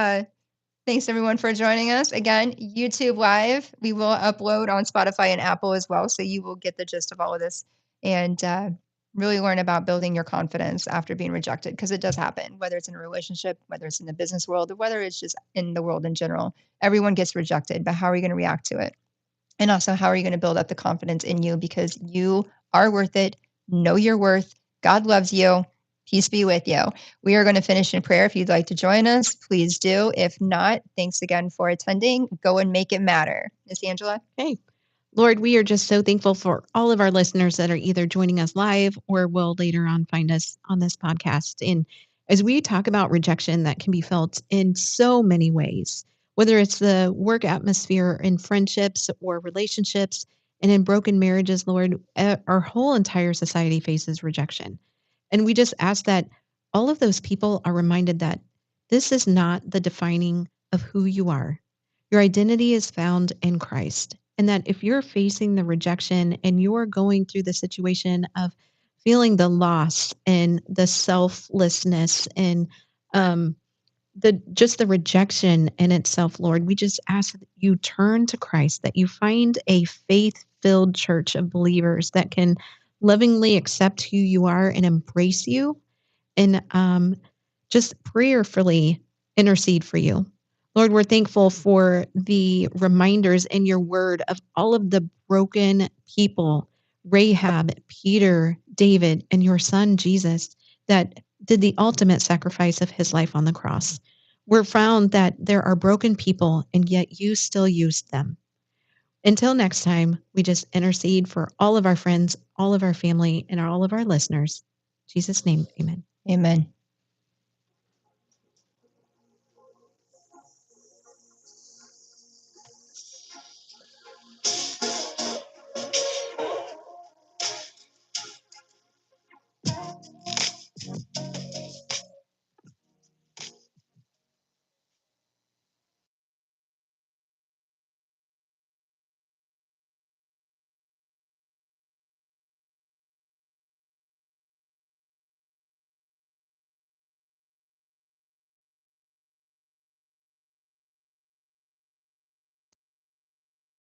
thanks everyone for joining us. Again, YouTube Live. We will upload on Spotify and Apple as well. So you will get the gist of all of this and really learn about building your confidence after being rejected, because it does happen, whether it's in a relationship, whether it's in the business world, or whether it's just in the world in general. Everyone gets rejected, but how are you going to react to it? And also, how are you going to build up the confidence in you? Because you are worth it. Know your worth. God loves you. Peace be with you. We are going to finish in prayer. If you'd like to join us, please do. If not, thanks again for attending. Go and make it matter. Miss Angela? Hey, Lord, we are just so thankful for all of our listeners that are either joining us live or will later on find us on this podcast. And as we talk about rejection that can be felt in so many ways, whether it's the work atmosphere in friendships or relationships and in broken marriages, Lord, our whole entire society faces rejection. And we just ask that all of those people are reminded that this is not the defining of who you are. Your identity is found in Christ. And that if you're facing the rejection and you're going through the situation of feeling the loss and the selflessness and the rejection in itself, Lord, we just ask that you turn to Christ, that you find a faith-filled church of believers that can lovingly accept who you are and embrace you, and just prayerfully intercede for you. Lord, we're thankful for the reminders in your word of all of the broken people, Rahab, Peter, David, and your son, Jesus, that did the ultimate sacrifice of his life on the cross. We're found that there are broken people, and yet you still used them. Until next time, we just intercede for all of our friends, all of our family, and all of our listeners. In Jesus' name, amen. Amen.